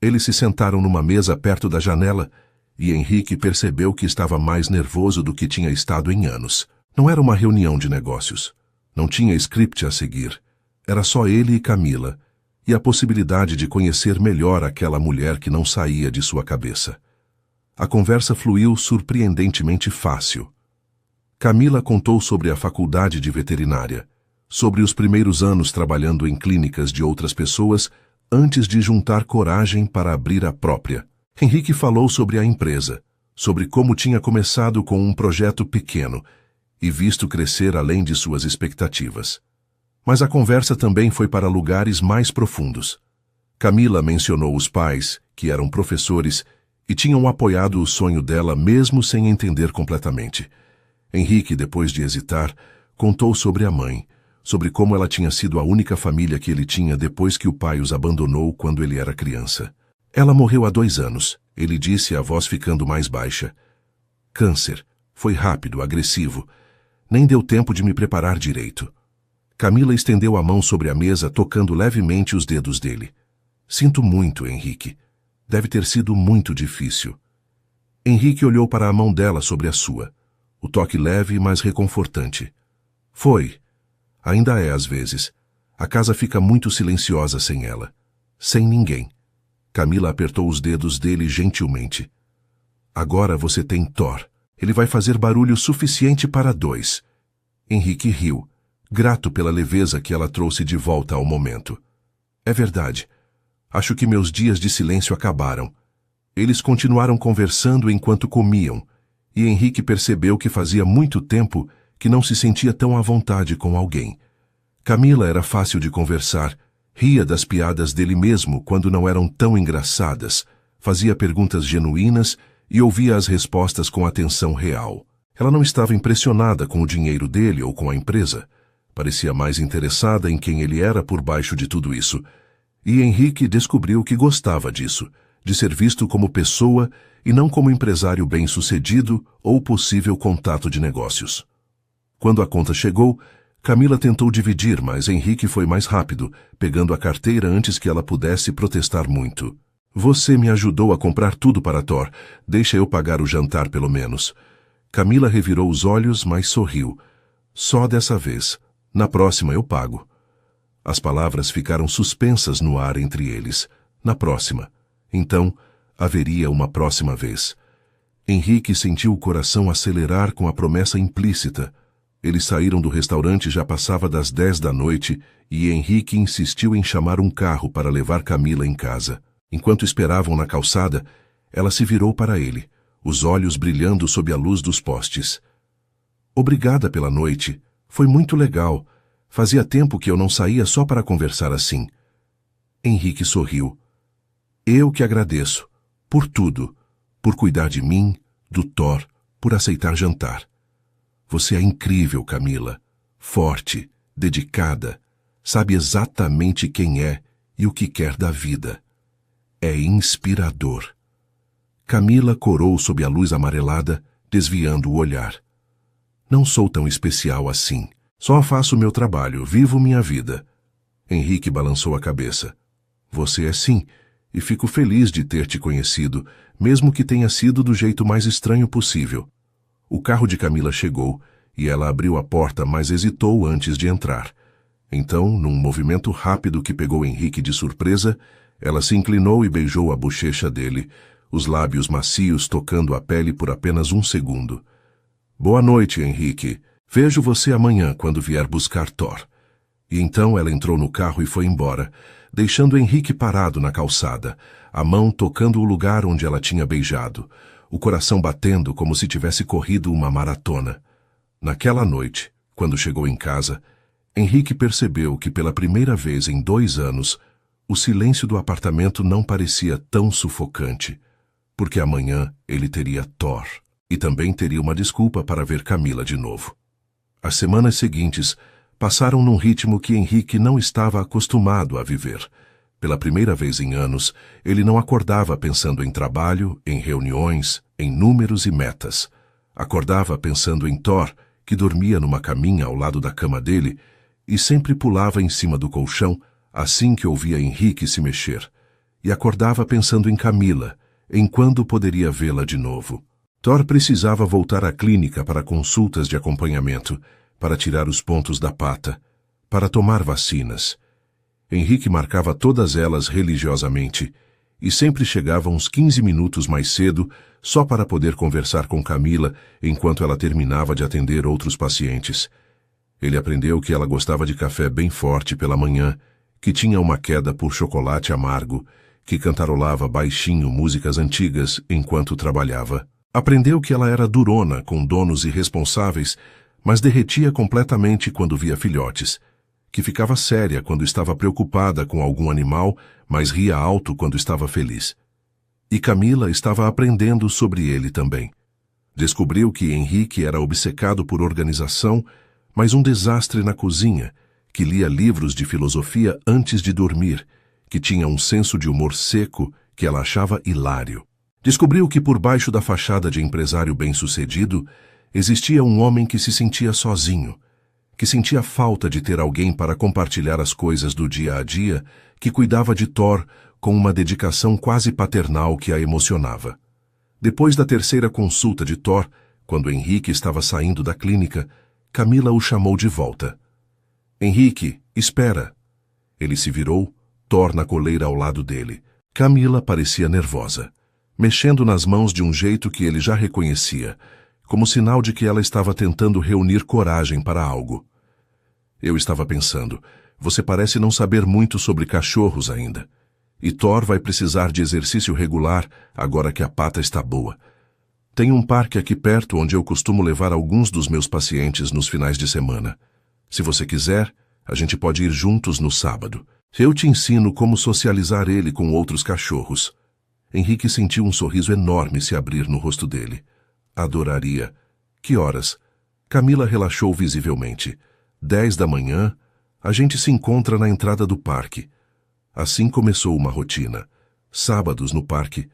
Eles se sentaram numa mesa perto da janela e Henrique percebeu que estava mais nervoso do que tinha estado em anos. Não era uma reunião de negócios. Não tinha script a seguir. Era só ele e Camila, e a possibilidade de conhecer melhor aquela mulher que não saía de sua cabeça. A conversa fluiu surpreendentemente fácil. Camila contou sobre a faculdade de veterinária, sobre os primeiros anos trabalhando em clínicas de outras pessoas antes de juntar coragem para abrir a própria. Henrique falou sobre a empresa, sobre como tinha começado com um projeto pequeno e visto crescer além de suas expectativas. Mas a conversa também foi para lugares mais profundos. Camila mencionou os pais, que eram professores, e tinham apoiado o sonho dela mesmo sem entender completamente. Henrique, depois de hesitar, contou sobre a mãe, sobre como ela tinha sido a única família que ele tinha depois que o pai os abandonou quando ele era criança. Ela morreu há 2 anos, ele disse, a voz ficando mais baixa. Câncer. Foi rápido, agressivo. Nem deu tempo de me preparar direito. Camila estendeu a mão sobre a mesa, tocando levemente os dedos dele. Sinto muito, Henrique. Deve ter sido muito difícil. Henrique olhou para a mão dela sobre a sua. O toque leve, mas reconfortante. Foi. Ainda é às vezes. A casa fica muito silenciosa sem ela. Sem ninguém. Camila apertou os dedos dele gentilmente. Agora você tem Thor. Ele vai fazer barulho suficiente para 2. Henrique riu, grato pela leveza que ela trouxe de volta ao momento. É verdade. Acho que meus dias de silêncio acabaram. Eles continuaram conversando enquanto comiam, e Henrique percebeu que fazia muito tempo que não se sentia tão à vontade com alguém. Camila era fácil de conversar, ria das piadas dele mesmo quando não eram tão engraçadas, fazia perguntas genuínas e ouvia as respostas com atenção real. Ela não estava impressionada com o dinheiro dele ou com a empresa. Parecia mais interessada em quem ele era por baixo de tudo isso. E Henrique descobriu que gostava disso, de ser visto como pessoa e não como empresário bem-sucedido ou possível contato de negócios. Quando a conta chegou, Camila tentou dividir, mas Henrique foi mais rápido, pegando a carteira antes que ela pudesse protestar muito. Você me ajudou a comprar tudo para Thor. Deixa eu pagar o jantar pelo menos. Camila revirou os olhos, mas sorriu. Só dessa vez. Na próxima eu pago. As palavras ficaram suspensas no ar entre eles. Na próxima. Então, haveria uma próxima vez. Henrique sentiu o coração acelerar com a promessa implícita. Eles saíram do restaurante, já passava das 10 da noite, e Henrique insistiu em chamar um carro para levar Camila em casa. Enquanto esperavam na calçada, ela se virou para ele, os olhos brilhando sob a luz dos postes. Obrigada pela noite. Foi muito legal. Fazia tempo que eu não saía só para conversar assim. Henrique sorriu. Eu que agradeço. Por tudo. Por cuidar de mim, do Thor, por aceitar jantar. Você é incrível, Camila. Forte, dedicada. Sabe exatamente quem é e o que quer da vida. É inspirador. Camila corou sob a luz amarelada, desviando o olhar. Não sou tão especial assim. Só faço meu trabalho, vivo minha vida. Henrique balançou a cabeça. Você é sim, e fico feliz de ter te conhecido, mesmo que tenha sido do jeito mais estranho possível. O carro de Camila chegou, e ela abriu a porta, mas hesitou antes de entrar. Então, num movimento rápido que pegou Henrique de surpresa, ela se inclinou e beijou a bochecha dele, os lábios macios tocando a pele por apenas um segundo. Boa noite, Henrique. Vejo você amanhã quando vier buscar Thor. E então ela entrou no carro e foi embora, deixando Henrique parado na calçada, a mão tocando o lugar onde ela tinha beijado, o coração batendo como se tivesse corrido uma maratona. Naquela noite, quando chegou em casa, Henrique percebeu que pela primeira vez em 2 anos, o silêncio do apartamento não parecia tão sufocante, porque amanhã ele teria Thor, e também teria uma desculpa para ver Camila de novo. As semanas seguintes passaram num ritmo que Henrique não estava acostumado a viver. Pela primeira vez em anos, ele não acordava pensando em trabalho, em reuniões, em números e metas. Acordava pensando em Thor, que dormia numa caminha ao lado da cama dele e sempre pulava em cima do colchão assim que ouvia Henrique se mexer. E acordava pensando em Camila, em quando poderia vê-la de novo. Thor precisava voltar à clínica para consultas de acompanhamento, para tirar os pontos da pata, para tomar vacinas. Henrique marcava todas elas religiosamente e sempre chegava uns 15 minutos mais cedo só para poder conversar com Camila enquanto ela terminava de atender outros pacientes. Ele aprendeu que ela gostava de café bem forte pela manhã, que tinha uma queda por chocolate amargo, que cantarolava baixinho músicas antigas enquanto trabalhava. Aprendeu que ela era durona com donos irresponsáveis, mas derretia completamente quando via filhotes, que ficava séria quando estava preocupada com algum animal, mas ria alto quando estava feliz. E Camila estava aprendendo sobre ele também. Descobriu que Henrique era obcecado por organização, mas um desastre na cozinha, que lia livros de filosofia antes de dormir, que tinha um senso de humor seco que ela achava hilário. Descobriu que por baixo da fachada de empresário bem-sucedido existia um homem que se sentia sozinho, que sentia falta de ter alguém para compartilhar as coisas do dia a dia, que cuidava de Thor com uma dedicação quase paternal que a emocionava. Depois da terceira consulta de Thor, quando Henrique estava saindo da clínica, Camila o chamou de volta. Henrique, espera. Ele se virou, Thor na coleira ao lado dele. Camila parecia nervosa, mexendo nas mãos de um jeito que ele já reconhecia, como sinal de que ela estava tentando reunir coragem para algo. Eu estava pensando, você parece não saber muito sobre cachorros ainda. E Thor vai precisar de exercício regular agora que a pata está boa. Tem um parque aqui perto onde eu costumo levar alguns dos meus pacientes nos finais de semana. Se você quiser, a gente pode ir juntos no sábado. Eu te ensino como socializar ele com outros cachorros. Henrique sentiu um sorriso enorme se abrir no rosto dele. Adoraria. Que horas? Camila relaxou visivelmente. 10 da manhã, a gente se encontra na entrada do parque. Assim começou uma rotina. Sábados no parque,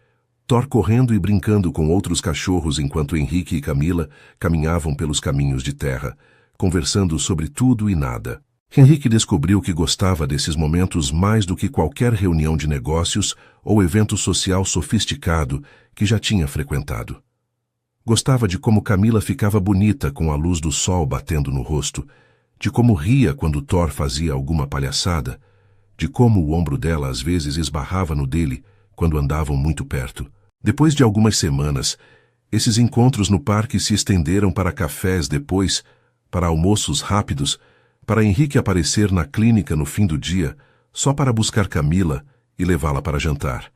Thor correndo e brincando com outros cachorros enquanto Henrique e Camila caminhavam pelos caminhos de terra, conversando sobre tudo e nada. Henrique descobriu que gostava desses momentos mais do que qualquer reunião de negócios ou evento social sofisticado que já tinha frequentado. Gostava de como Camila ficava bonita com a luz do sol batendo no rosto, de como ria quando Thor fazia alguma palhaçada, de como o ombro dela às vezes esbarrava no dele quando andavam muito perto. Depois de algumas semanas, esses encontros no parque se estenderam para cafés depois, para almoços rápidos, para Henrique aparecer na clínica no fim do dia, só para buscar Camila e levá-la para jantar.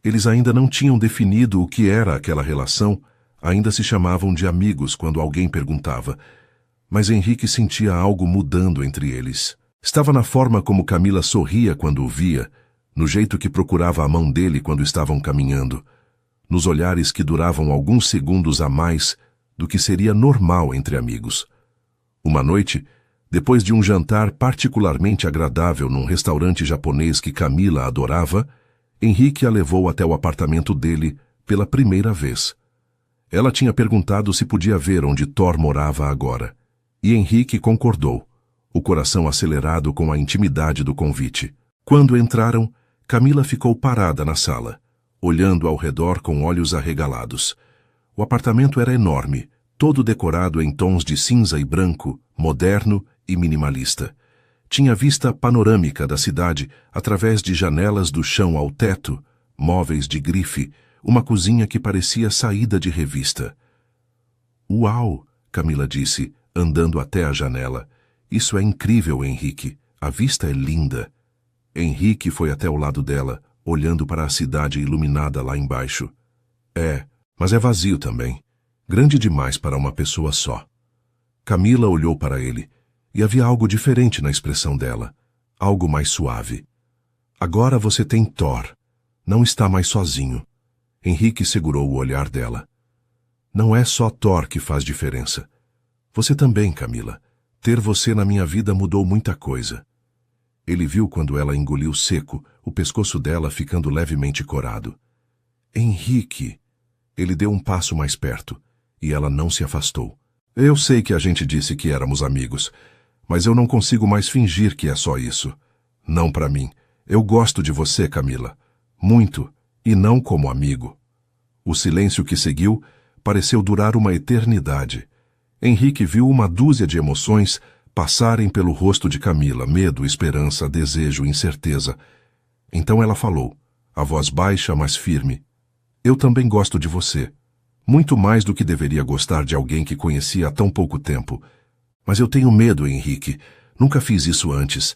Eles ainda não tinham definido o que era aquela relação, ainda se chamavam de amigos quando alguém perguntava, mas Henrique sentia algo mudando entre eles. Estava na forma como Camila sorria quando o via, no jeito que procurava a mão dele quando estavam caminhando, nos olhares que duravam alguns segundos a mais do que seria normal entre amigos. Uma noite, depois de um jantar particularmente agradável num restaurante japonês que Camila adorava, Henrique a levou até o apartamento dele pela primeira vez. Ela tinha perguntado se podia ver onde Thor morava agora, e Henrique concordou, o coração acelerado com a intimidade do convite. Quando entraram, Camila ficou parada na sala, olhando ao redor com olhos arregalados. O apartamento era enorme, todo decorado em tons de cinza e branco, moderno e minimalista. Tinha vista panorâmica da cidade através de janelas do chão ao teto, móveis de grife, uma cozinha que parecia saída de revista. "Uau!", Camila disse, andando até a janela. "Isso é incrível, Henrique. A vista é linda." Henrique foi até o lado dela, olhando para a cidade iluminada lá embaixo. "É, mas é vazio também. Grande demais para uma pessoa só." Camila olhou para ele, e havia algo diferente na expressão dela, algo mais suave. "Agora você tem Thor. Não está mais sozinho." Henrique segurou o olhar dela. "Não é só Thor que faz diferença. Você também, Camila. Ter você na minha vida mudou muita coisa." Ele viu quando ela engoliu seco, o pescoço dela ficando levemente corado. "Henrique." Ele deu um passo mais perto, e ela não se afastou. "Eu sei que a gente disse que éramos amigos, mas eu não consigo mais fingir que é só isso. Não para mim. Eu gosto de você, Camila. Muito. E não como amigo." O silêncio que seguiu pareceu durar uma eternidade. Henrique viu uma dúzia de emoções passarem pelo rosto de Camila, medo, esperança, desejo, incerteza. Então ela falou, a voz baixa, mas firme. "Eu também gosto de você. Muito mais do que deveria gostar de alguém que conhecia há tão pouco tempo. Mas eu tenho medo, Henrique. Nunca fiz isso antes."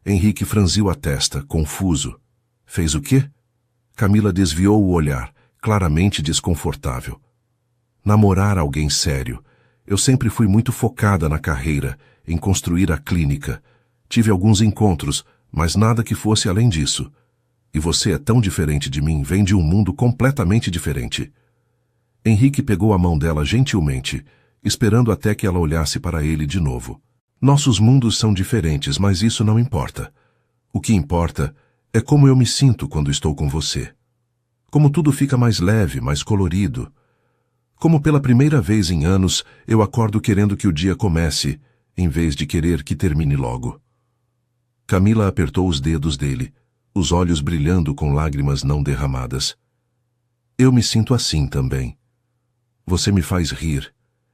Henrique franziu a testa, confuso. "Fez o quê?" Camila desviou o olhar, claramente desconfortável. "Namorar alguém sério. Eu sempre fui muito focada na carreira, em construir a clínica. Tive alguns encontros, mas nada que fosse além disso. E você é tão diferente de mim, vem de um mundo completamente diferente." Henrique pegou a mão dela gentilmente, esperando até que ela olhasse para ele de novo. "Nossos mundos são diferentes, mas isso não importa. O que importa é como eu me sinto quando estou com você. Como tudo fica mais leve, mais colorido. Como pela primeira vez em anos eu acordo querendo que o dia comece, em vez de querer que termine logo." Camila apertou os dedos dele, os olhos brilhando com lágrimas não derramadas. "Eu me sinto assim também. Você me faz rir,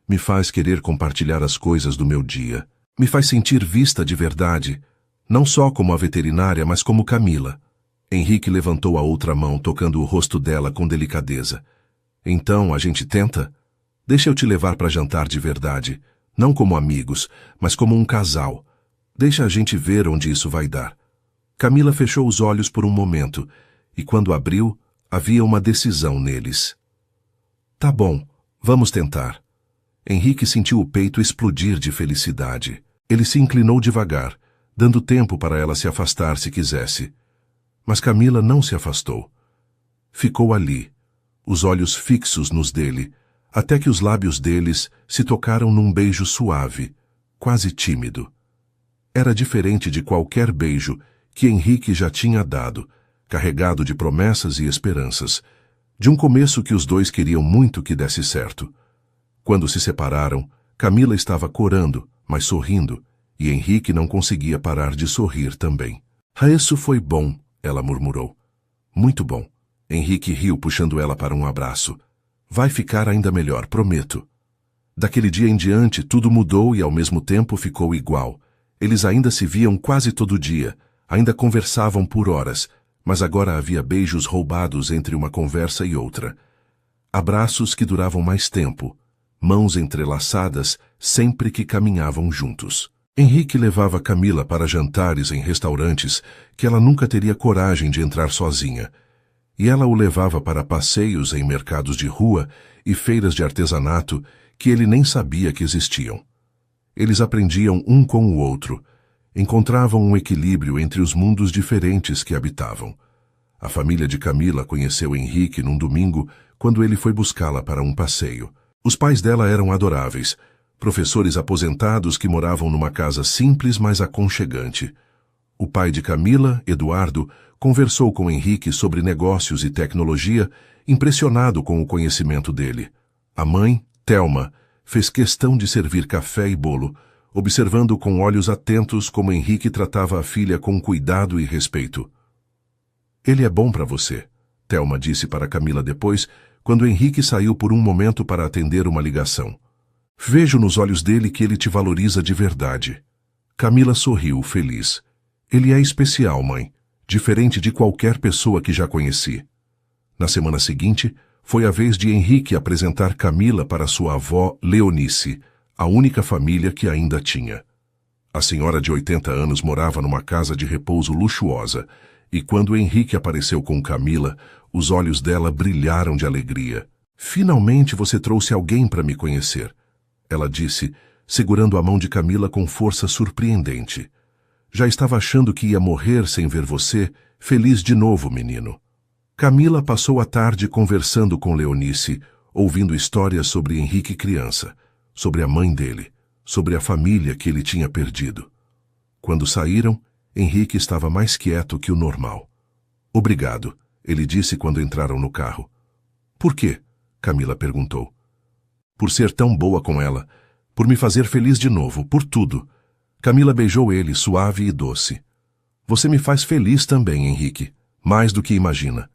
me faz querer compartilhar as coisas do meu dia, me faz sentir vista de verdade, não só como a veterinária, mas como Camila." Henrique levantou a outra mão, tocando o rosto dela com delicadeza. "Então, a gente tenta? Deixa eu te levar para jantar de verdade, não como amigos, mas como um casal. Deixa a gente ver onde isso vai dar." Camila fechou os olhos por um momento, e quando abriu, havia uma decisão neles. "Tá bom, vamos tentar." Henrique sentiu o peito explodir de felicidade. Ele se inclinou devagar, dando tempo para ela se afastar se quisesse. Mas Camila não se afastou. Ficou ali, os olhos fixos nos dele, até que os lábios deles se tocaram num beijo suave, quase tímido. Era diferente de qualquer beijo que Henrique já tinha dado, carregado de promessas e esperanças, de um começo que os dois queriam muito que desse certo. Quando se separaram, Camila estava corando, mas sorrindo, e Henrique não conseguia parar de sorrir também. "Isso foi bom", ela murmurou. "Muito bom." Henrique riu, puxando ela para um abraço. Vai ficar ainda melhor, prometo. Daquele dia em diante, tudo mudou e ao mesmo tempo ficou igual. Eles ainda se viam quase todo dia, ainda conversavam por horas, mas agora havia beijos roubados entre uma conversa e outra. Abraços que duravam mais tempo, mãos entrelaçadas sempre que caminhavam juntos. Henrique levava Camila para jantares em restaurantes que ela nunca teria coragem de entrar sozinha, e ela o levava para passeios em mercados de rua e feiras de artesanato que ele nem sabia que existiam. Eles aprendiam um com o outro, encontravam um equilíbrio entre os mundos diferentes que habitavam. A família de Camila conheceu Henrique num domingo quando ele foi buscá-la para um passeio. Os pais dela eram adoráveis, professores aposentados que moravam numa casa simples, mas aconchegante. O pai de Camila, Eduardo, conversou com Henrique sobre negócios e tecnologia, impressionado com o conhecimento dele. A mãe, Thelma, fez questão de servir café e bolo, observando com olhos atentos como Henrique tratava a filha com cuidado e respeito. Ele é bom para você, Thelma disse para Camila depois, quando Henrique saiu por um momento para atender uma ligação. Vejo nos olhos dele que ele te valoriza de verdade. Camila sorriu, feliz. Ele é especial, mãe, diferente de qualquer pessoa que já conheci. Na semana seguinte, foi a vez de Henrique apresentar Camila para sua avó Leonice, a única família que ainda tinha. A senhora de 80 anos morava numa casa de repouso luxuosa, e quando Henrique apareceu com Camila, os olhos dela brilharam de alegria. Finalmente você trouxe alguém para me conhecer, ela disse, segurando a mão de Camila com força surpreendente. Já estava achando que ia morrer sem ver você, feliz de novo, menino. Camila passou a tarde conversando com Leonice, ouvindo histórias sobre Henrique criança, sobre a mãe dele, sobre a família que ele tinha perdido. Quando saíram, Henrique estava mais quieto que o normal. Obrigado, ele disse quando entraram no carro. Por quê? Camila perguntou. Por ser tão boa com ela, por me fazer feliz de novo, por tudo. Camila beijou ele, suave e doce. Você me faz feliz também, Henrique, mais do que imagina.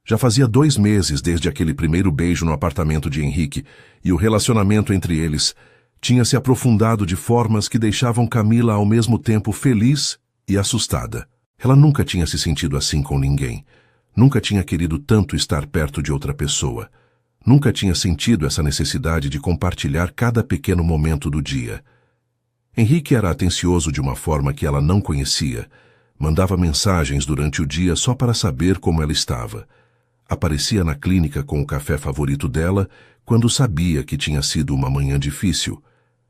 Já fazia 2 meses desde aquele primeiro beijo no apartamento de Henrique, e o relacionamento entre eles tinha se aprofundado de formas que deixavam Camila ao mesmo tempo feliz e assustada. Ela nunca tinha se sentido assim com ninguém. Nunca tinha querido tanto estar perto de outra pessoa. Nunca tinha sentido essa necessidade de compartilhar cada pequeno momento do dia. Henrique era atencioso de uma forma que ela não conhecia. Mandava mensagens durante o dia só para saber como ela estava. Aparecia na clínica com o café favorito dela quando sabia que tinha sido uma manhã difícil.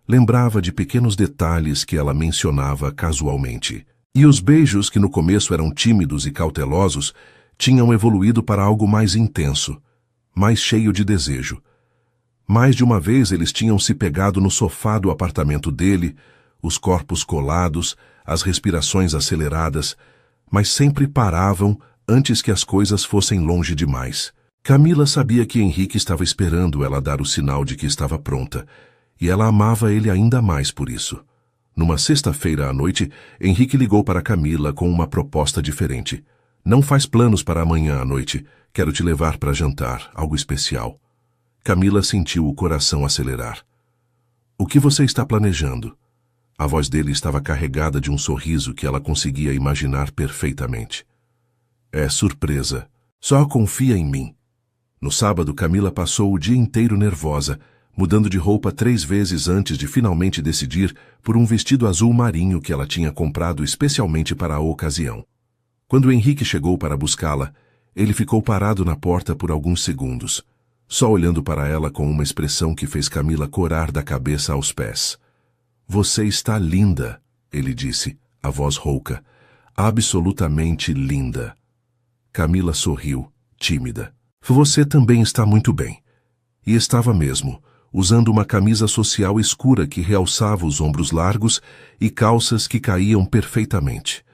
Lembrava de pequenos detalhes que ela mencionava casualmente. E os beijos, que no começo eram tímidos e cautelosos, tinham evoluído para algo mais intenso, mais cheio de desejo. Mais de uma vez eles tinham se pegado no sofá do apartamento dele, os corpos colados, as respirações aceleradas, mas sempre paravam antes que as coisas fossem longe demais. Camila sabia que Henrique estava esperando ela dar o sinal de que estava pronta, e ela amava ele ainda mais por isso. Numa sexta-feira à noite, Henrique ligou para Camila com uma proposta diferente. Não faz planos para amanhã à noite. Quero te levar para jantar, algo especial. Camila sentiu o coração acelerar. O que você está planejando? A voz dele estava carregada de um sorriso que ela conseguia imaginar perfeitamente. É surpresa. Só confia em mim. No sábado, Camila passou o dia inteiro nervosa, mudando de roupa 3 vezes antes de finalmente decidir por um vestido azul marinho que ela tinha comprado especialmente para a ocasião. Quando Henrique chegou para buscá-la, ele ficou parado na porta por alguns segundos, só olhando para ela com uma expressão que fez Camila corar da cabeça aos pés. Você está linda, ele disse, a voz rouca. Absolutamente linda. Camila sorriu, tímida. Você também está muito bem. E estava mesmo, usando uma camisa social escura que realçava os ombros largos e calças que caíam perfeitamente.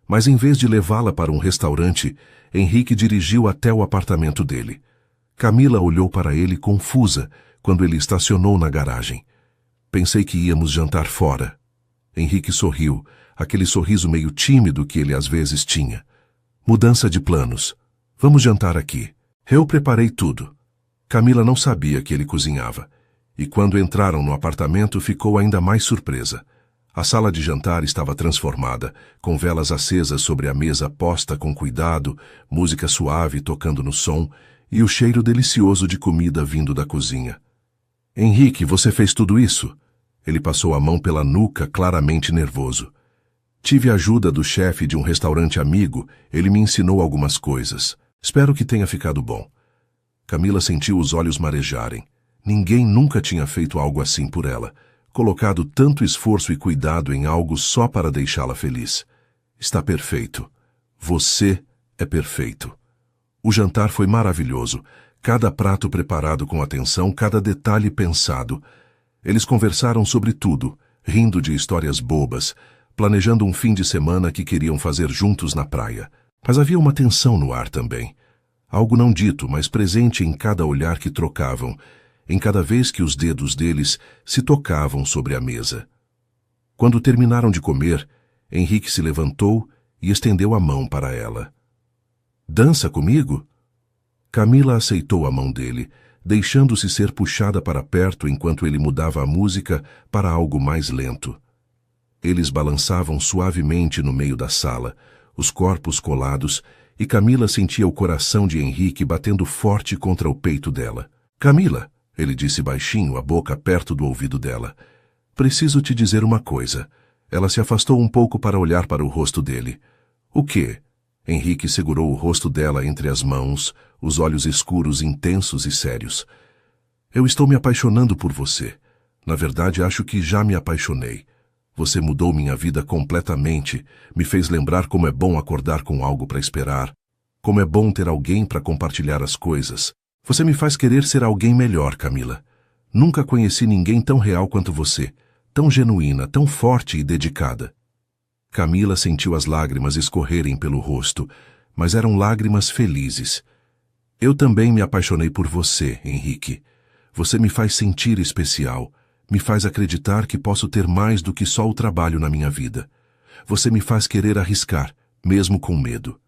Mas em vez de levá-la para um restaurante, Henrique dirigiu até o apartamento dele. Camila olhou para ele confusa quando ele estacionou na garagem. Pensei que íamos jantar fora. Henrique sorriu, aquele sorriso meio tímido que ele às vezes tinha. Mudança de planos. Vamos jantar aqui. Eu preparei tudo. Camila não sabia que ele cozinhava, e quando entraram no apartamento ficou ainda mais surpresa. A sala de jantar estava transformada, com velas acesas sobre a mesa posta com cuidado, música suave tocando no som e o cheiro delicioso de comida vindo da cozinha. Henrique, você fez tudo isso? Ele passou a mão pela nuca, claramente nervoso. Tive a ajuda do chefe de um restaurante amigo, ele me ensinou algumas coisas. Espero que tenha ficado bom. Camila sentiu os olhos marejarem. Ninguém nunca tinha feito algo assim por ela, colocado tanto esforço e cuidado em algo só para deixá-la feliz. Está perfeito. Você é perfeito. O jantar foi maravilhoso, cada prato preparado com atenção, cada detalhe pensado. Eles conversaram sobre tudo, rindo de histórias bobas, planejando um fim de semana que queriam fazer juntos na praia. Mas havia uma tensão no ar também. Algo não dito, mas presente em cada olhar que trocavam, em cada vez que os dedos deles se tocavam sobre a mesa. Quando terminaram de comer, Henrique se levantou e estendeu a mão para ela. Dança comigo? Camila aceitou a mão dele, deixando-se ser puxada para perto enquanto ele mudava a música para algo mais lento. Eles balançavam suavemente no meio da sala, os corpos colados, e Camila sentia o coração de Henrique batendo forte contra o peito dela. Camila, ele disse baixinho, a boca perto do ouvido dela. Preciso te dizer uma coisa. Ela se afastou um pouco para olhar para o rosto dele. O quê? Henrique segurou o rosto dela entre as mãos, os olhos escuros, intensos e sérios. Eu estou me apaixonando por você. Na verdade, acho que já me apaixonei. Você mudou minha vida completamente, me fez lembrar como é bom acordar com algo para esperar, como é bom ter alguém para compartilhar as coisas. Você me faz querer ser alguém melhor, Camila. Nunca conheci ninguém tão real quanto você, tão genuína, tão forte e dedicada. Camila sentiu as lágrimas escorrerem pelo rosto, mas eram lágrimas felizes. Eu também me apaixonei por você, Henrique. Você me faz sentir especial, me faz acreditar que posso ter mais do que só o trabalho na minha vida. Você me faz querer arriscar, mesmo com medo.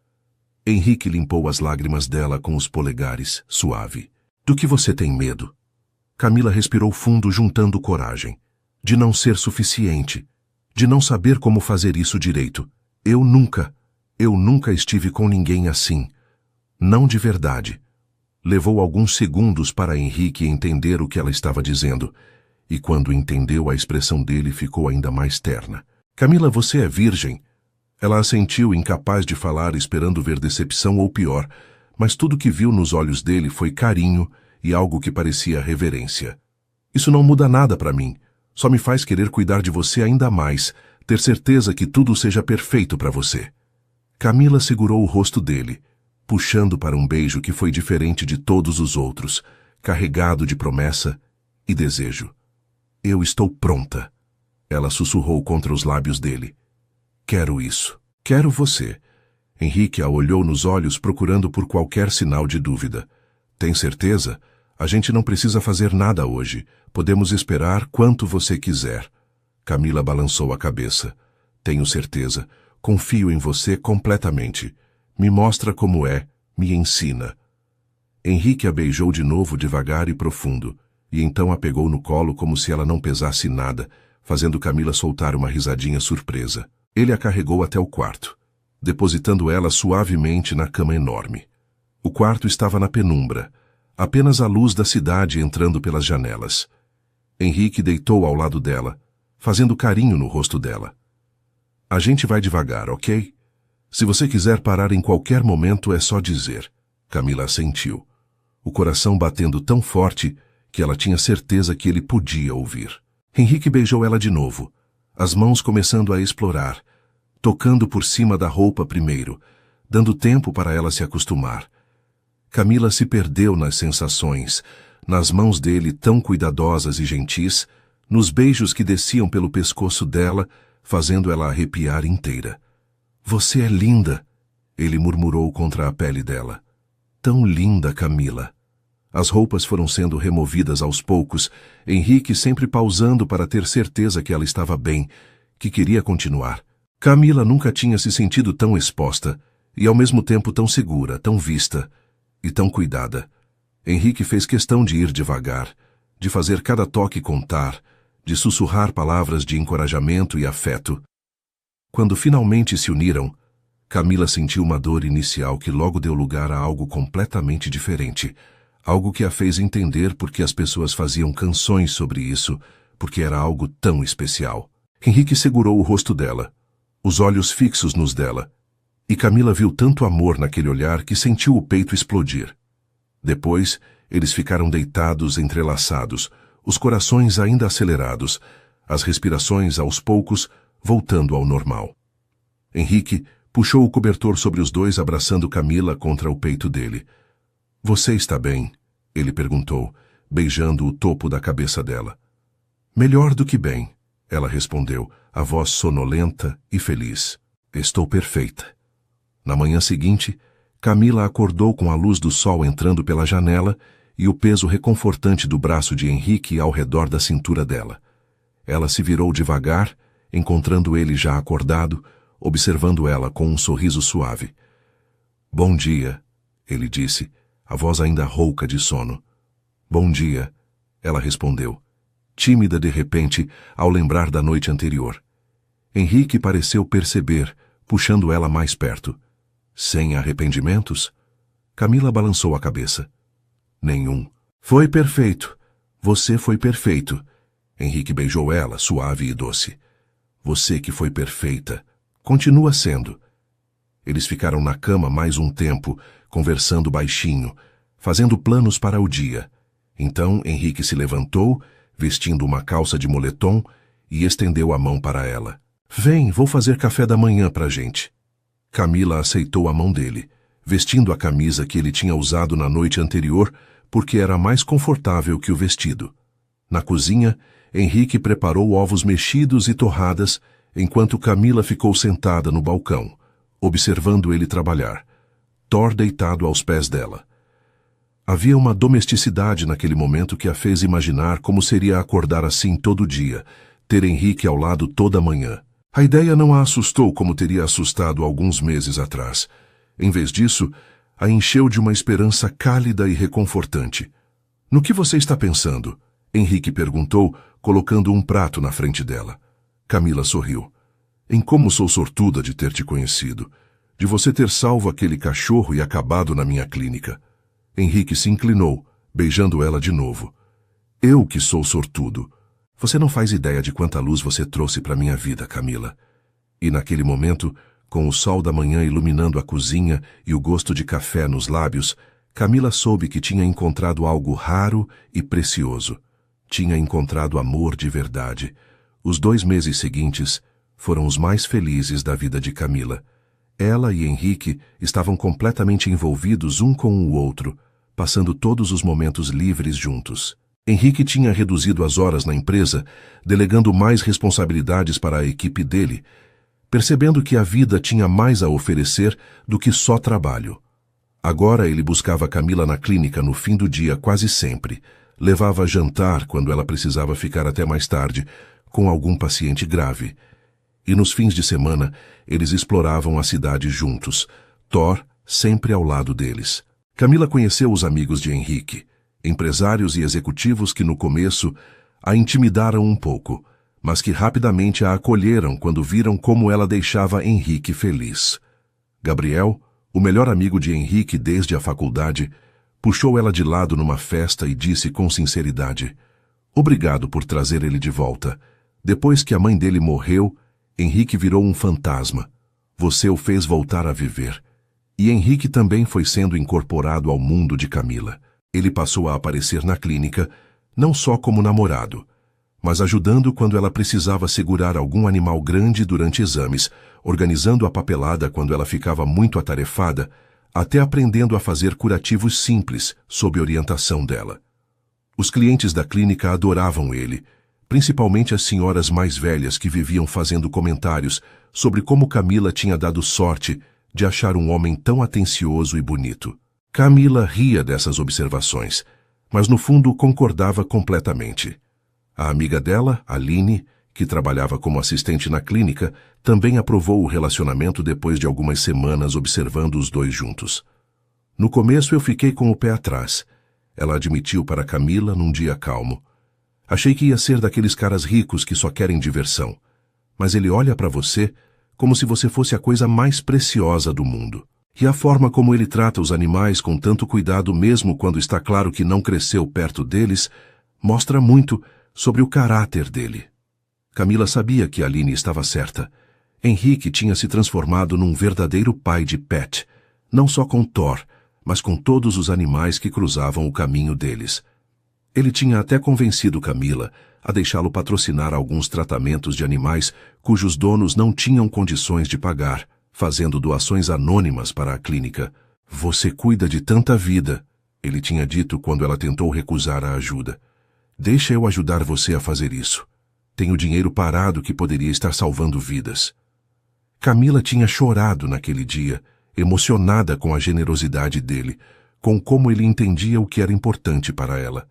Henrique limpou as lágrimas dela com os polegares, suave. Do que você tem medo? Camila respirou fundo, juntando coragem. De não ser suficiente. De não saber como fazer isso direito. Eu nunca estive com ninguém assim. Não de verdade. Levou alguns segundos para Henrique entender o que ela estava dizendo. E quando entendeu, a expressão dele ficou ainda mais terna. Camila, você é virgem. Ela assentiu, incapaz de falar, esperando ver decepção ou pior, mas tudo que viu nos olhos dele foi carinho e algo que parecia reverência. Isso não muda nada para mim. Só me faz querer cuidar de você ainda mais, ter certeza que tudo seja perfeito para você. Camila segurou o rosto dele, puxando para um beijo que foi diferente de todos os outros, carregado de promessa e desejo. Eu estou pronta. Ela sussurrou contra os lábios dele. Quero isso. Quero você. Henrique a olhou nos olhos procurando por qualquer sinal de dúvida. Tem certeza? A gente não precisa fazer nada hoje. Podemos esperar quanto você quiser. Camila balançou a cabeça. Tenho certeza. Confio em você completamente. Me mostra como é. Me ensina. Henrique a beijou de novo devagar e profundo, e então a pegou no colo como se ela não pesasse nada, fazendo Camila soltar uma risadinha surpresa. Ele a carregou até o quarto, depositando ela suavemente na cama enorme. O quarto estava na penumbra, apenas a luz da cidade entrando pelas janelas. Henrique deitou ao lado dela, fazendo carinho no rosto dela. A gente vai devagar, ok? Se você quiser parar em qualquer momento, é só dizer. Camila assentiu, o coração batendo tão forte que ela tinha certeza que ele podia ouvir. Henrique beijou ela de novo, as mãos começando a explorar, tocando por cima da roupa primeiro, dando tempo para ela se acostumar. Camila se perdeu nas sensações, nas mãos dele tão cuidadosas e gentis, nos beijos que desciam pelo pescoço dela, fazendo ela arrepiar inteira. Você é linda, ele murmurou contra a pele dela. Tão linda, Camila. As roupas foram sendo removidas aos poucos, Henrique sempre pausando para ter certeza que ela estava bem, que queria continuar. Camila nunca tinha se sentido tão exposta, e ao mesmo tempo tão segura, tão vista e tão cuidada. Henrique fez questão de ir devagar, de fazer cada toque contar, de sussurrar palavras de encorajamento e afeto. Quando finalmente se uniram, Camila sentiu uma dor inicial que logo deu lugar a algo completamente diferente, algo que a fez entender por que as pessoas faziam canções sobre isso, porque era algo tão especial. Henrique segurou o rosto dela, os olhos fixos nos dela, e Camila viu tanto amor naquele olhar que sentiu o peito explodir. Depois, eles ficaram deitados, entrelaçados, os corações ainda acelerados, as respirações aos poucos voltando ao normal. Henrique puxou o cobertor sobre os dois, abraçando Camila contra o peito dele. "Você está bem?" ele perguntou, beijando o topo da cabeça dela. "Melhor do que bem", ela respondeu, a voz sonolenta e feliz. "Estou perfeita." Na manhã seguinte, Camila acordou com a luz do sol entrando pela janela e o peso reconfortante do braço de Henrique ao redor da cintura dela. Ela se virou devagar, encontrando ele já acordado, observando ela com um sorriso suave. "Bom dia", ele disse, a voz ainda rouca de sono. "Bom dia", ela respondeu, tímida de repente ao lembrar da noite anterior. Henrique pareceu perceber, puxando ela mais perto. "Sem arrependimentos?" Camila balançou a cabeça. "Nenhum." "Foi perfeito. Você foi perfeito." Henrique beijou ela, suave e doce. "Você que foi perfeita. Continua sendo." Eles ficaram na cama mais um tempo, conversando baixinho, fazendo planos para o dia. Então Henrique se levantou, vestindo uma calça de moletom, e estendeu a mão para ela. "Vem, vou fazer café da manhã pra gente." Camila aceitou a mão dele, vestindo a camisa que ele tinha usado na noite anterior, porque era mais confortável que o vestido. Na cozinha, Henrique preparou ovos mexidos e torradas, enquanto Camila ficou sentada no balcão, observando ele trabalhar, Thor deitado aos pés dela. Havia uma domesticidade naquele momento que a fez imaginar como seria acordar assim todo dia, ter Henrique ao lado toda manhã. A ideia não a assustou como teria assustado alguns meses atrás. Em vez disso, a encheu de uma esperança cálida e reconfortante. "No que você está pensando?" Henrique perguntou, colocando um prato na frente dela. Camila sorriu. "Em como sou sortuda de ter te conhecido, de você ter salvo aquele cachorro e acabado na minha clínica." Henrique se inclinou, beijando ela de novo. "Eu que sou sortudo. Você não faz ideia de quanta luz você trouxe para minha vida, Camila." E naquele momento, com o sol da manhã iluminando a cozinha e o gosto de café nos lábios, Camila soube que tinha encontrado algo raro e precioso. Tinha encontrado amor de verdade. Os 2 meses seguintes foram os mais felizes da vida de Camila. Ela e Henrique estavam completamente envolvidos um com o outro, passando todos os momentos livres juntos. Henrique tinha reduzido as horas na empresa, delegando mais responsabilidades para a equipe dele, percebendo que a vida tinha mais a oferecer do que só trabalho. Agora ele buscava Camila na clínica no fim do dia quase sempre, levava jantar quando ela precisava ficar até mais tarde, com algum paciente grave. E nos fins de semana, eles exploravam a cidade juntos, Thor sempre ao lado deles. Camila conheceu os amigos de Henrique, empresários e executivos que no começo a intimidaram um pouco, mas que rapidamente a acolheram quando viram como ela deixava Henrique feliz. Gabriel, o melhor amigo de Henrique desde a faculdade, puxou ela de lado numa festa e disse com sinceridade: "Obrigado por trazer ele de volta. Depois que a mãe dele morreu, Henrique virou um fantasma. Você o fez voltar a viver." E Henrique também foi sendo incorporado ao mundo de Camila. Ele passou a aparecer na clínica, não só como namorado, mas ajudando quando ela precisava segurar algum animal grande durante exames, organizando a papelada quando ela ficava muito atarefada, até aprendendo a fazer curativos simples sob orientação dela. Os clientes da clínica adoravam ele, principalmente as senhoras mais velhas que viviam fazendo comentários sobre como Camila tinha dado sorte de achar um homem tão atencioso e bonito. Camila ria dessas observações, mas no fundo concordava completamente. A amiga dela, Aline, que trabalhava como assistente na clínica, também aprovou o relacionamento depois de algumas semanas observando os dois juntos. "No começo eu fiquei com o pé atrás. ela admitiu para Camila num dia calmo. Achei que ia ser daqueles caras ricos que só querem diversão. Mas ele olha para você como se você fosse a coisa mais preciosa do mundo. E a forma como ele trata os animais com tanto cuidado mesmo quando está claro que não cresceu perto deles, mostra muito sobre o caráter dele. Camila sabia que Aline estava certa. Henrique tinha se transformado num verdadeiro pai de pet, não só com Thor, mas com todos os animais que cruzavam o caminho deles. Ele tinha até convencido Camila a deixá-lo patrocinar alguns tratamentos de animais cujos donos não tinham condições de pagar, fazendo doações anônimas para a clínica. "Você cuida de tanta vida", ele tinha dito quando ela tentou recusar a ajuda. "Deixa eu ajudar você a fazer isso. Tenho dinheiro parado que poderia estar salvando vidas." Camila tinha chorado naquele dia, emocionada com a generosidade dele, com como ele entendia o que era importante para ela.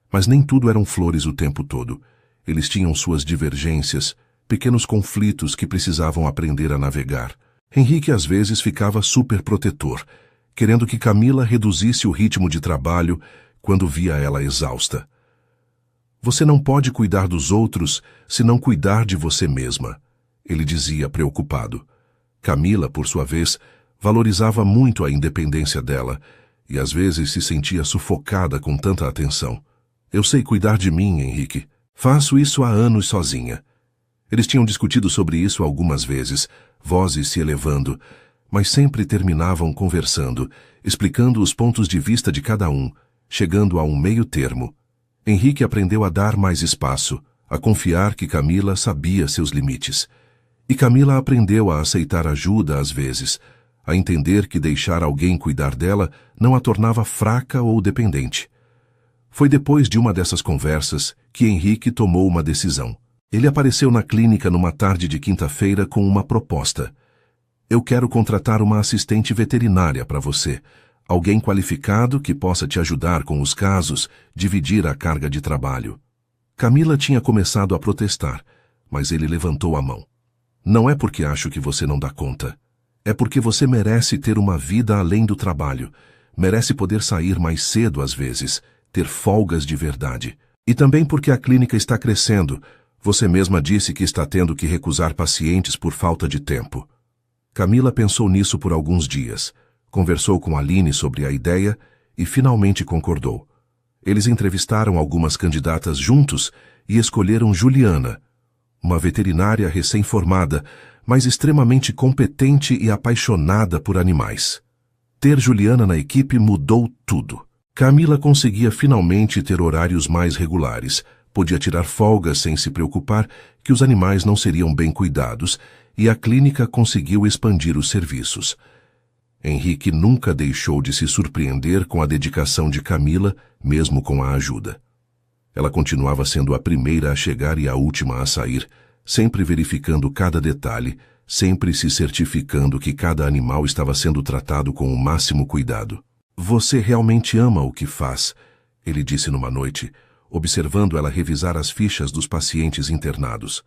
Mas nem tudo eram flores o tempo todo. Eles tinham suas divergências, pequenos conflitos que precisavam aprender a navegar. Henrique às vezes ficava superprotetor, querendo que Camila reduzisse o ritmo de trabalho quando via ela exausta. "Você não pode cuidar dos outros se não cuidar de você mesma", ele dizia preocupado. Camila, por sua vez, valorizava muito a independência dela e às vezes se sentia sufocada com tanta atenção. "Eu sei cuidar de mim, Henrique. Faço isso há anos sozinha." Eles tinham discutido sobre isso algumas vezes, vozes se elevando, mas sempre terminavam conversando, explicando os pontos de vista de cada um, chegando a um meio termo. Henrique aprendeu a dar mais espaço, a confiar que Camila sabia seus limites. E Camila aprendeu a aceitar ajuda às vezes, a entender que deixar alguém cuidar dela não a tornava fraca ou dependente. Foi depois de uma dessas conversas que Henrique tomou uma decisão. Ele apareceu na clínica numa tarde de quinta-feira com uma proposta. "Eu quero contratar uma assistente veterinária para você, alguém qualificado que possa te ajudar com os casos, dividir a carga de trabalho." Camila tinha começado a protestar, mas ele levantou a mão. "Não é porque acho que você não dá conta. É porque você merece ter uma vida além do trabalho, merece poder sair mais cedo às vezes, ter folgas de verdade. E também porque a clínica está crescendo. Você mesma disse que está tendo que recusar pacientes por falta de tempo." Camila pensou nisso por alguns dias, conversou com Aline sobre a ideia e finalmente concordou. Eles entrevistaram algumas candidatas juntos e escolheram Juliana, uma veterinária recém-formada, mas extremamente competente e apaixonada por animais. Ter Juliana na equipe mudou tudo. Camila conseguia finalmente ter horários mais regulares, podia tirar folgas sem se preocupar que os animais não seriam bem cuidados, e a clínica conseguiu expandir os serviços. Henrique nunca deixou de se surpreender com a dedicação de Camila, mesmo com a ajuda. Ela continuava sendo a primeira a chegar e a última a sair, sempre verificando cada detalhe, sempre se certificando que cada animal estava sendo tratado com o máximo cuidado. "Você realmente ama o que faz", ele disse numa noite, observando ela revisar as fichas dos pacientes internados.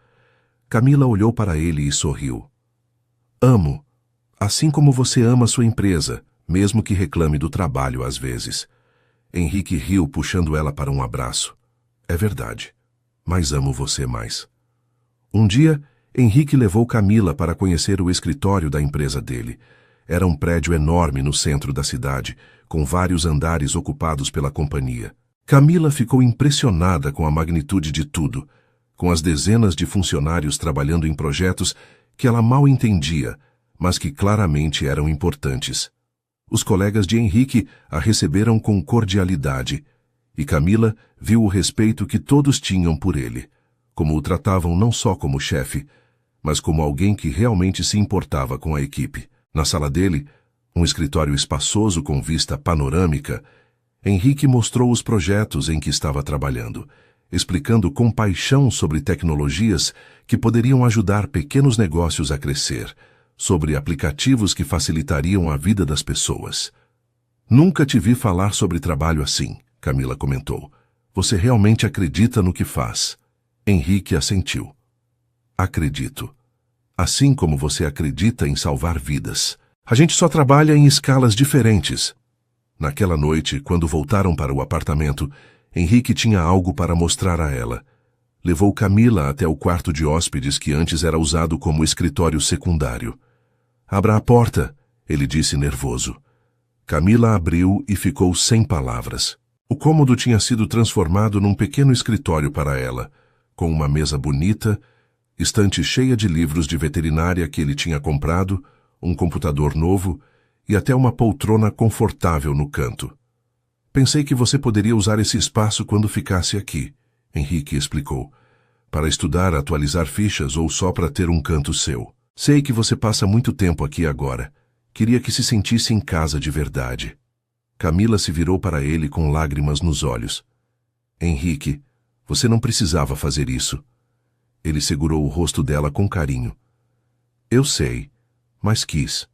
Camila olhou para ele e sorriu. "Amo, assim como você ama sua empresa, mesmo que reclame do trabalho às vezes." Henrique riu, puxando ela para um abraço. "É verdade, mas amo você mais." Um dia, Henrique levou Camila para conhecer o escritório da empresa dele. Era um prédio enorme no centro da cidade, com vários andares ocupados pela companhia. Camila ficou impressionada com a magnitude de tudo, com as dezenas de funcionários trabalhando em projetos que ela mal entendia, mas que claramente eram importantes. Os colegas de Henrique a receberam com cordialidade, e Camila viu o respeito que todos tinham por ele, como o tratavam não só como chefe, mas como alguém que realmente se importava com a equipe. Na sala dele, um escritório espaçoso com vista panorâmica, Henrique mostrou os projetos em que estava trabalhando, explicando com paixão sobre tecnologias que poderiam ajudar pequenos negócios a crescer, sobre aplicativos que facilitariam a vida das pessoas. "Nunca te vi falar sobre trabalho assim", Camila comentou. "Você realmente acredita no que faz?" Henrique assentiu. "Acredito. Assim como você acredita em salvar vidas. A gente só trabalha em escalas diferentes." Naquela noite, quando voltaram para o apartamento, Henrique tinha algo para mostrar a ela. Levou Camila até o quarto de hóspedes que antes era usado como escritório secundário. "Abra a porta", ele disse nervoso. Camila abriu e ficou sem palavras. O cômodo tinha sido transformado num pequeno escritório para ela, com uma mesa bonita, estante cheia de livros de veterinária que ele tinha comprado, um computador novo e até uma poltrona confortável no canto. "Pensei que você poderia usar esse espaço quando ficasse aqui", Henrique explicou. "Para estudar, atualizar fichas ou só para ter um canto seu. Sei que você passa muito tempo aqui agora. Queria que se sentisse em casa de verdade." Camila se virou para ele com lágrimas nos olhos. "Henrique, você não precisava fazer isso." Ele segurou o rosto dela com carinho. "Eu sei, mas quis.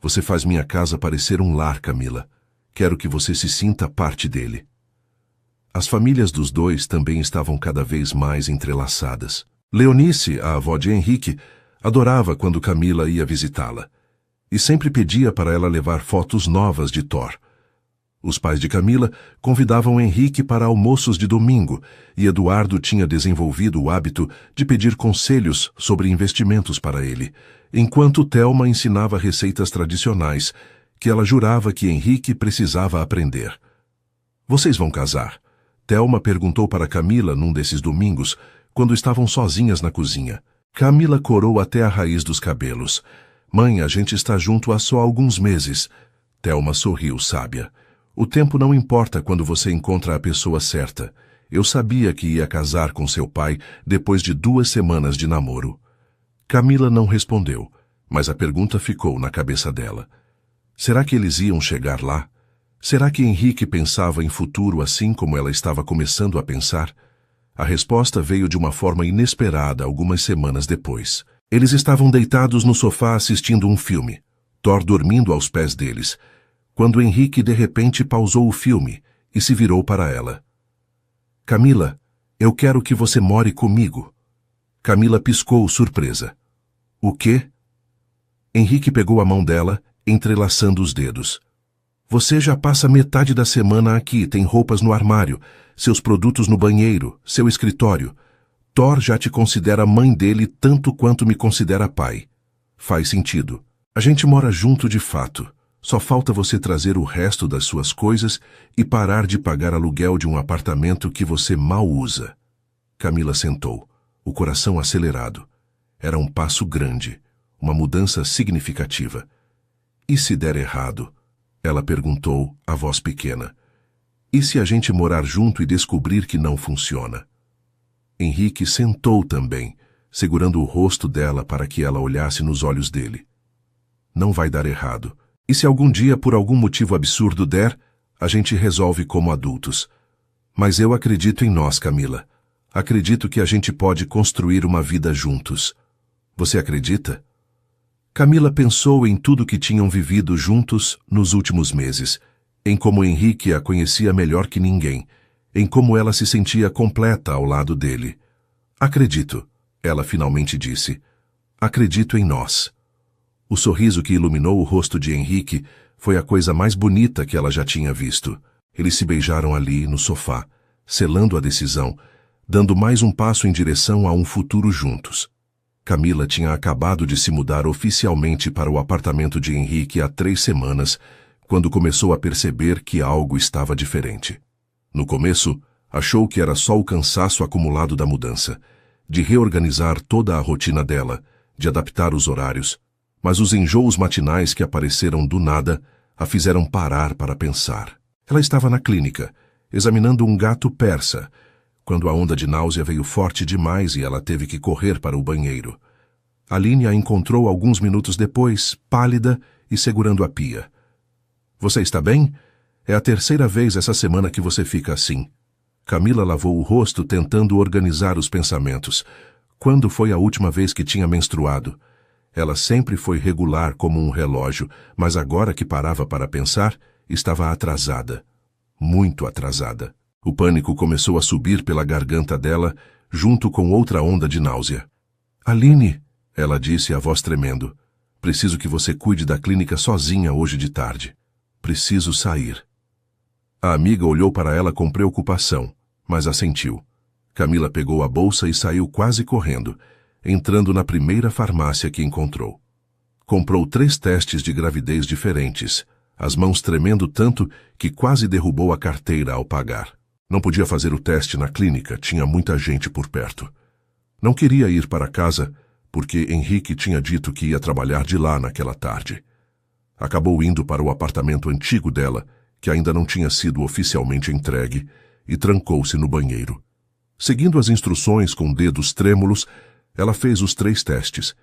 Você faz minha casa parecer um lar, Camila. Quero que você se sinta parte dele." As famílias dos dois também estavam cada vez mais entrelaçadas. Leonice, a avó de Henrique, adorava quando Camila ia visitá-la, e sempre pedia para ela levar fotos novas de Thor. Os pais de Camila convidavam Henrique para almoços de domingo, e Eduardo tinha desenvolvido o hábito de pedir conselhos sobre investimentos para ele, enquanto Thelma ensinava receitas tradicionais, que ela jurava que Henrique precisava aprender. "Vocês vão casar?" Thelma perguntou para Camila num desses domingos, quando estavam sozinhas na cozinha. Camila corou até a raiz dos cabelos. "Mãe, a gente está junto há só alguns meses." Thelma sorriu, sábia. "O tempo não importa quando você encontra a pessoa certa. Eu sabia que ia casar com seu pai depois de 2 semanas de namoro." Camila não respondeu, mas a pergunta ficou na cabeça dela. Será que eles iam chegar lá? Será que Henrique pensava em futuro assim como ela estava começando a pensar? A resposta veio de uma forma inesperada algumas semanas depois. Eles estavam deitados no sofá assistindo um filme, Thor dormindo aos pés deles, quando Henrique de repente pausou o filme e se virou para ela. "Camila, eu quero que você more comigo." Camila piscou, surpresa. "O quê?" Henrique pegou a mão dela, entrelaçando os dedos. "Você já passa metade da semana aqui, tem roupas no armário, seus produtos no banheiro, seu escritório. Thor já te considera mãe dele tanto quanto me considera pai. Faz sentido. A gente mora junto de fato. Só falta você trazer o resto das suas coisas e parar de pagar aluguel de um apartamento que você mal usa." Camila sentou, o coração acelerado. Era um passo grande, uma mudança significativa. "E se der errado?" Ela perguntou, a voz pequena. "E se a gente morar junto e descobrir que não funciona?" Henrique sentou também, segurando o rosto dela para que ela olhasse nos olhos dele. "Não vai dar errado. E se algum dia, por algum motivo absurdo der, a gente resolve como adultos. Mas eu acredito em nós, Camila. Acredito que a gente pode construir uma vida juntos. Você acredita?" Camila pensou em tudo que tinham vivido juntos nos últimos meses, em como Henrique a conhecia melhor que ninguém, em como ela se sentia completa ao lado dele. "Acredito", ela finalmente disse. "Acredito em nós." O sorriso que iluminou o rosto de Henrique foi a coisa mais bonita que ela já tinha visto. Eles se beijaram ali, no sofá, selando a decisão, dando mais um passo em direção a um futuro juntos. Camila tinha acabado de se mudar oficialmente para o apartamento de Henrique há 3 semanas, quando começou a perceber que algo estava diferente. No começo, achou que era só o cansaço acumulado da mudança, de reorganizar toda a rotina dela, de adaptar os horários, mas os enjoos matinais que apareceram do nada a fizeram parar para pensar. Ela estava na clínica, examinando um gato persa, quando a onda de náusea veio forte demais e ela teve que correr para o banheiro. Aline a encontrou alguns minutos depois, pálida e segurando a pia. "Você está bem? É a 3ª vez essa semana que você fica assim." Camila lavou o rosto tentando organizar os pensamentos. Quando foi a última vez que tinha menstruado? Ela sempre foi regular como um relógio, mas agora que parava para pensar, estava atrasada. Muito atrasada. O pânico começou a subir pela garganta dela, junto com outra onda de náusea. "Aline", ela disse, a voz tremendo, "preciso que você cuide da clínica sozinha hoje de tarde. Preciso sair." A amiga olhou para ela com preocupação, mas assentiu. Camila pegou a bolsa e saiu quase correndo, entrando na primeira farmácia que encontrou. Comprou 3 testes de gravidez diferentes, as mãos tremendo tanto que quase derrubou a carteira ao pagar. Não podia fazer o teste na clínica, tinha muita gente por perto. Não queria ir para casa, porque Henrique tinha dito que ia trabalhar de lá naquela tarde. Acabou indo para o apartamento antigo dela, que ainda não tinha sido oficialmente entregue, e trancou-se no banheiro. Seguindo as instruções com dedos trêmulos, ela fez os 3 testes,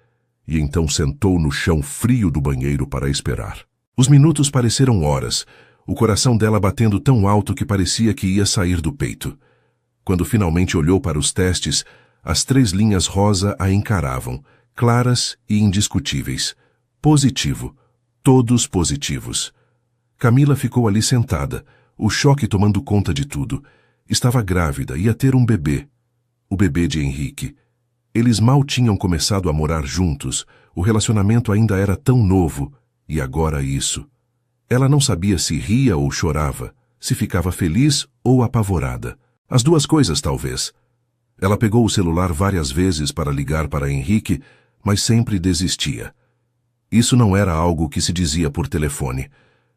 e então sentou no chão frio do banheiro para esperar. Os minutos pareceram horas, o coração dela batendo tão alto que parecia que ia sair do peito. Quando finalmente olhou para os testes, as 3 linhas rosa a encaravam, claras e indiscutíveis. Positivo. Todos positivos. Camila ficou ali sentada, o choque tomando conta de tudo. Estava grávida, ia ter um bebê. O bebê de Henrique. Eles mal tinham começado a morar juntos, o relacionamento ainda era tão novo, e agora isso. Ela não sabia se ria ou chorava, se ficava feliz ou apavorada. As 2 coisas, talvez. Ela pegou o celular várias vezes para ligar para Henrique, mas sempre desistia. Isso não era algo que se dizia por telefone.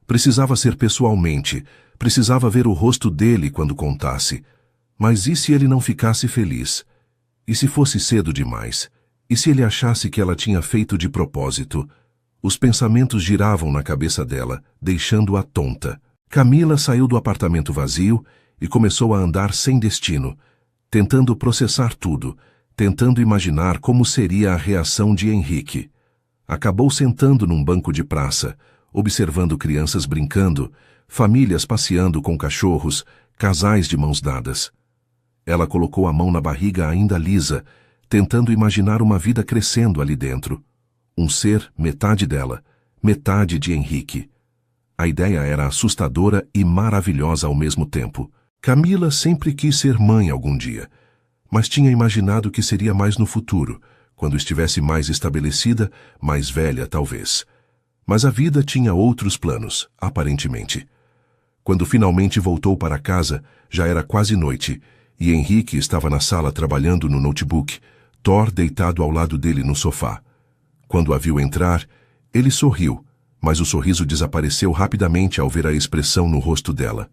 Precisava ser pessoalmente, precisava ver o rosto dele quando contasse. Mas e se ele não ficasse feliz? E se fosse cedo demais? E se ele achasse que ela tinha feito de propósito? Os pensamentos giravam na cabeça dela, deixando-a tonta. Camila saiu do apartamento vazio e começou a andar sem destino, tentando processar tudo, tentando imaginar como seria a reação de Henrique. Acabou sentando num banco de praça, observando crianças brincando, famílias passeando com cachorros, casais de mãos dadas. Ela colocou a mão na barriga ainda lisa, tentando imaginar uma vida crescendo ali dentro. Um ser metade dela, metade de Henrique. A ideia era assustadora e maravilhosa ao mesmo tempo. Camila sempre quis ser mãe algum dia, mas tinha imaginado que seria mais no futuro, quando estivesse mais estabelecida, mais velha talvez. Mas a vida tinha outros planos, aparentemente. Quando finalmente voltou para casa, já era quase noite, e Henrique estava na sala trabalhando no notebook, Thor deitado ao lado dele no sofá. Quando a viu entrar, ele sorriu, mas o sorriso desapareceu rapidamente ao ver a expressão no rosto dela.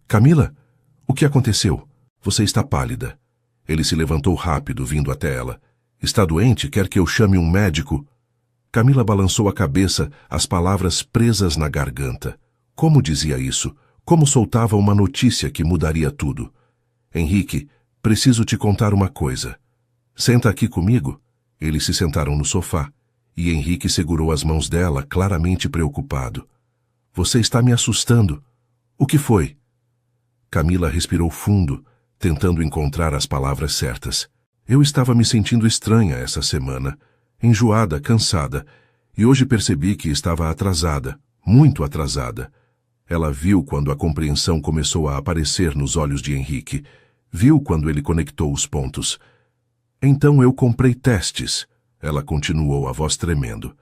Camila, o que aconteceu? Você está pálida. Ele se levantou rápido, vindo até ela. Está doente? Quer que eu chame um médico? Camila balançou a cabeça, as palavras presas na garganta. Como dizia isso? Como soltava uma notícia que mudaria tudo? Henrique, preciso te contar uma coisa. Senta aqui comigo. Eles se sentaram no sofá, e Henrique segurou as mãos dela, claramente preocupado. Você está me assustando. O que foi? Camila respirou fundo, tentando encontrar as palavras certas. Eu estava me sentindo estranha essa semana, enjoada, cansada, e hoje percebi que estava atrasada, muito atrasada. Ela viu quando a compreensão começou a aparecer nos olhos de Henrique, viu quando ele conectou os pontos. Então eu comprei testes, ela continuou, a voz tremendo.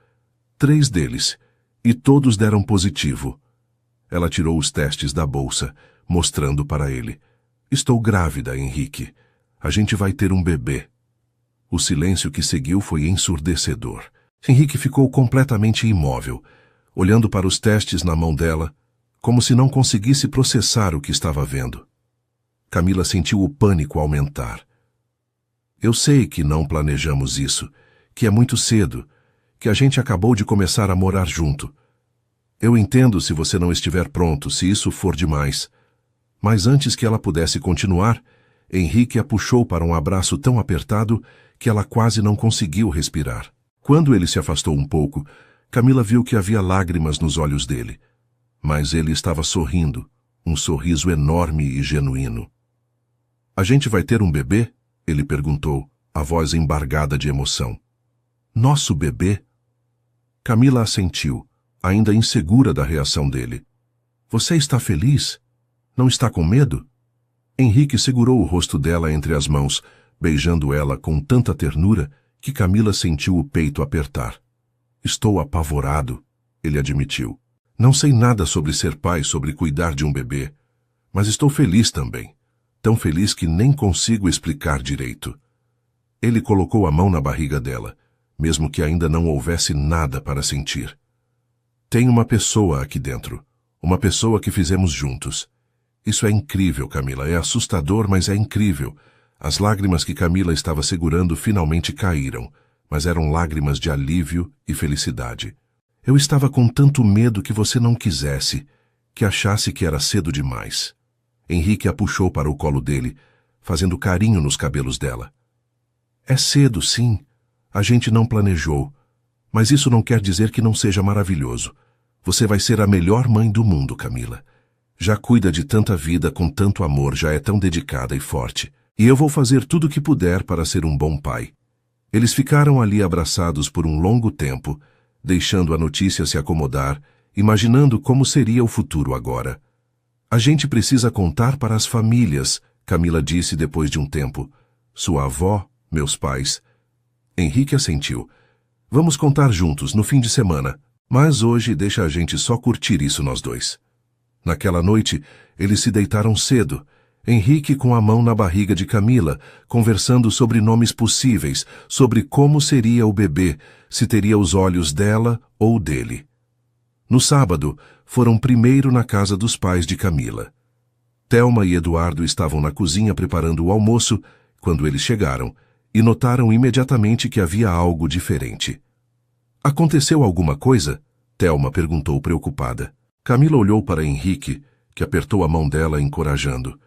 3 deles, e todos deram positivo. Ela tirou os testes da bolsa, mostrando para ele. Estou grávida, Henrique. A gente vai ter um bebê. O silêncio que seguiu foi ensurdecedor. Henrique ficou completamente imóvel, olhando para os testes na mão dela, como se não conseguisse processar o que estava vendo. Camila sentiu o pânico aumentar. Eu sei que não planejamos isso, que é muito cedo, que a gente acabou de começar a morar junto. Eu entendo se você não estiver pronto, se isso for demais. Mas antes que ela pudesse continuar, Henrique a puxou para um abraço tão apertado que ela quase não conseguiu respirar. Quando ele se afastou um pouco, Camila viu que havia lágrimas nos olhos dele. Mas ele estava sorrindo, um sorriso enorme e genuíno. A gente vai ter um bebê? Ele perguntou, a voz embargada de emoção. Nosso bebê? Camila assentiu, ainda insegura da reação dele. Você está feliz? Não está com medo? Henrique segurou o rosto dela entre as mãos, beijando ela com tanta ternura que Camila sentiu o peito apertar. Estou apavorado, ele admitiu. Não sei nada sobre ser pai, sobre cuidar de um bebê. Mas estou feliz também. Tão feliz que nem consigo explicar direito. Ele colocou a mão na barriga dela, mesmo que ainda não houvesse nada para sentir. Tem uma pessoa aqui dentro. Uma pessoa que fizemos juntos. Isso é incrível, Camila. É assustador, mas é incrível. As lágrimas que Camila estava segurando finalmente caíram, mas eram lágrimas de alívio e felicidade. Eu estava com tanto medo que você não quisesse, que achasse que era cedo demais. Henrique a puxou para o colo dele, fazendo carinho nos cabelos dela. É cedo, sim. A gente não planejou. Mas isso não quer dizer que não seja maravilhoso. Você vai ser a melhor mãe do mundo, Camila. Já cuida de tanta vida com tanto amor, já é tão dedicada e forte. E eu vou fazer tudo o que puder para ser um bom pai. Eles ficaram ali abraçados por um longo tempo, deixando a notícia se acomodar, imaginando como seria o futuro agora. A gente precisa contar para as famílias, Camila disse depois de um tempo. Sua avó, meus pais. Henrique assentiu. Vamos contar juntos, no fim de semana. Mas hoje deixa a gente só curtir isso nós dois. Naquela noite, eles se deitaram cedo. Henrique com a mão na barriga de Camila, conversando sobre nomes possíveis, sobre como seria o bebê, se teria os olhos dela ou dele. No sábado, foram primeiro na casa dos pais de Camila. Thelma e Eduardo estavam na cozinha preparando o almoço quando eles chegaram e notaram imediatamente que havia algo diferente. Aconteceu alguma coisa? Thelma perguntou preocupada. Camila olhou para Henrique, que apertou a mão dela encorajando.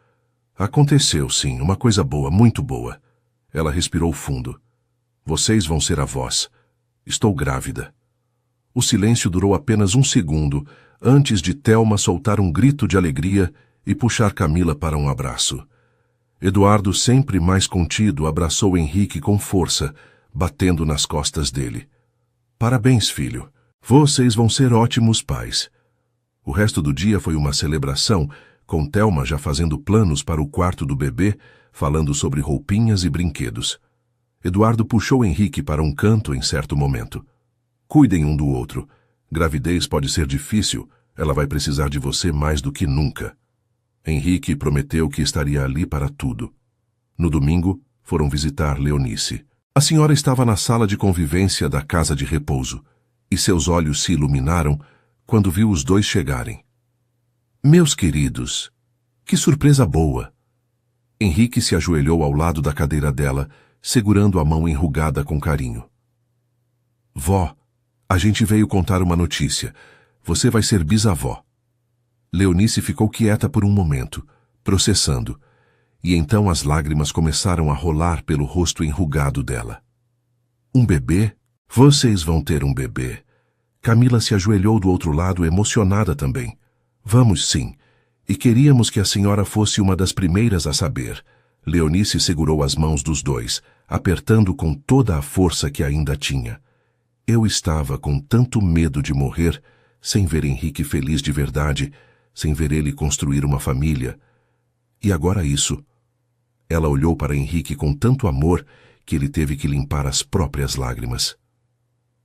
Aconteceu, sim, uma coisa boa, muito boa. Ela respirou fundo. Vocês vão ser avós. Estou grávida. O silêncio durou apenas um segundo, antes de Thelma soltar um grito de alegria e puxar Camila para um abraço. Eduardo, sempre mais contido, abraçou Henrique com força, batendo nas costas dele. Parabéns, filho. Vocês vão ser ótimos pais. O resto do dia foi uma celebração, com Thelma já fazendo planos para o quarto do bebê, falando sobre roupinhas e brinquedos. Eduardo puxou Henrique para um canto em certo momento. Cuidem um do outro. Gravidez pode ser difícil, ela vai precisar de você mais do que nunca. Henrique prometeu que estaria ali para tudo. No domingo, foram visitar Leonice. A senhora estava na sala de convivência da casa de repouso, e seus olhos se iluminaram quando viu os dois chegarem. Meus queridos, que surpresa boa! Henrique se ajoelhou ao lado da cadeira dela, segurando a mão enrugada com carinho. Vó, a gente veio contar uma notícia. Você vai ser bisavó. Leonice ficou quieta por um momento, processando, e então as lágrimas começaram a rolar pelo rosto enrugado dela. Um bebê? Vocês vão ter um bebê. Camila se ajoelhou do outro lado, emocionada também. Vamos sim. E queríamos que a senhora fosse uma das primeiras a saber. Leonice segurou as mãos dos dois, apertando com toda a força que ainda tinha. Eu estava com tanto medo de morrer, sem ver Henrique feliz de verdade, sem ver ele construir uma família. E agora isso. Ela olhou para Henrique com tanto amor que ele teve que limpar as próprias lágrimas.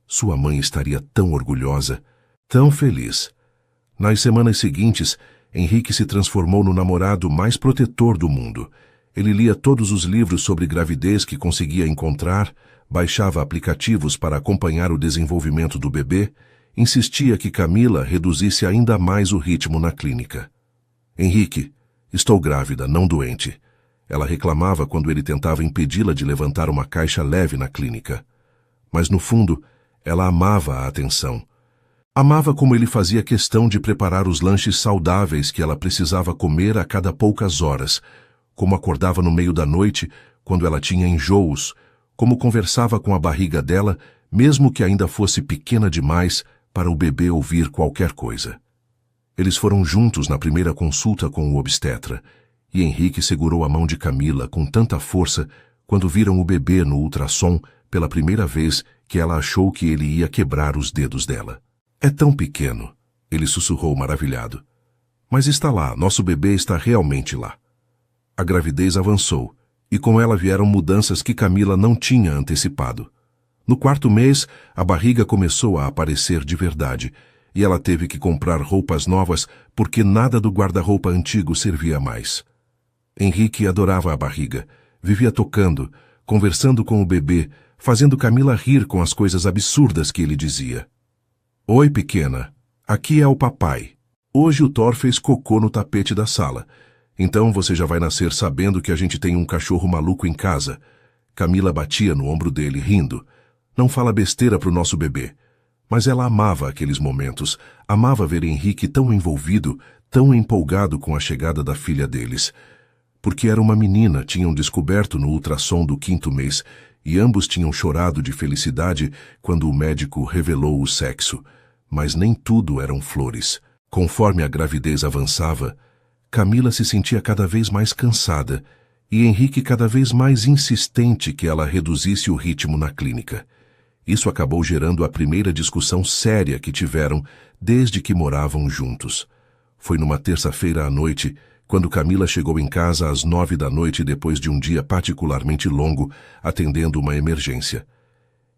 Sua mãe estaria tão orgulhosa, tão feliz. Nas semanas seguintes, Henrique se transformou no namorado mais protetor do mundo. Ele lia todos os livros sobre gravidez que conseguia encontrar, baixava aplicativos para acompanhar o desenvolvimento do bebê, insistia que Camila reduzisse ainda mais o ritmo na clínica. Henrique, estou grávida, não doente. Ela reclamava quando ele tentava impedi-la de levantar uma caixa leve na clínica. Mas, no fundo, ela amava a atenção. Amava como ele fazia questão de preparar os lanches saudáveis que ela precisava comer a cada poucas horas, como acordava no meio da noite, quando ela tinha enjoos, como conversava com a barriga dela, mesmo que ainda fosse pequena demais para o bebê ouvir qualquer coisa. Eles foram juntos na primeira consulta com o obstetra, e Henrique segurou a mão de Camila com tanta força quando viram o bebê no ultrassom pela primeira vez que ela achou que ele ia quebrar os dedos dela. É tão pequeno, ele sussurrou maravilhado. Mas está lá, nosso bebê está realmente lá. A gravidez avançou, e com ela vieram mudanças que Camila não tinha antecipado. No quarto mês, a barriga começou a aparecer de verdade. e ela teve que comprar roupas novas porque nada do guarda-roupa antigo servia mais. Henrique adorava a barriga, vivia tocando, conversando com o bebê, fazendo Camila rir com as coisas absurdas que ele dizia. Oi, pequena, aqui é o papai. Hoje o Thor fez cocô no tapete da sala. Então você já vai nascer sabendo que a gente tem um cachorro maluco em casa. Camila batia no ombro dele, rindo. Não fala besteira pro nosso bebê. Mas ela amava aqueles momentos, amava ver Henrique tão envolvido, tão empolgado com a chegada da filha deles. Porque era uma menina, tinham descoberto no ultrassom do 5º mês, e ambos tinham chorado de felicidade quando o médico revelou o sexo. Mas nem tudo eram flores. Conforme a gravidez avançava, Camila se sentia cada vez mais cansada e Henrique cada vez mais insistente que ela reduzisse o ritmo na clínica. Isso acabou gerando a primeira discussão séria que tiveram desde que moravam juntos. Foi numa terça-feira à noite, quando Camila chegou em casa às 9 da noite depois de um dia particularmente longo, atendendo uma emergência.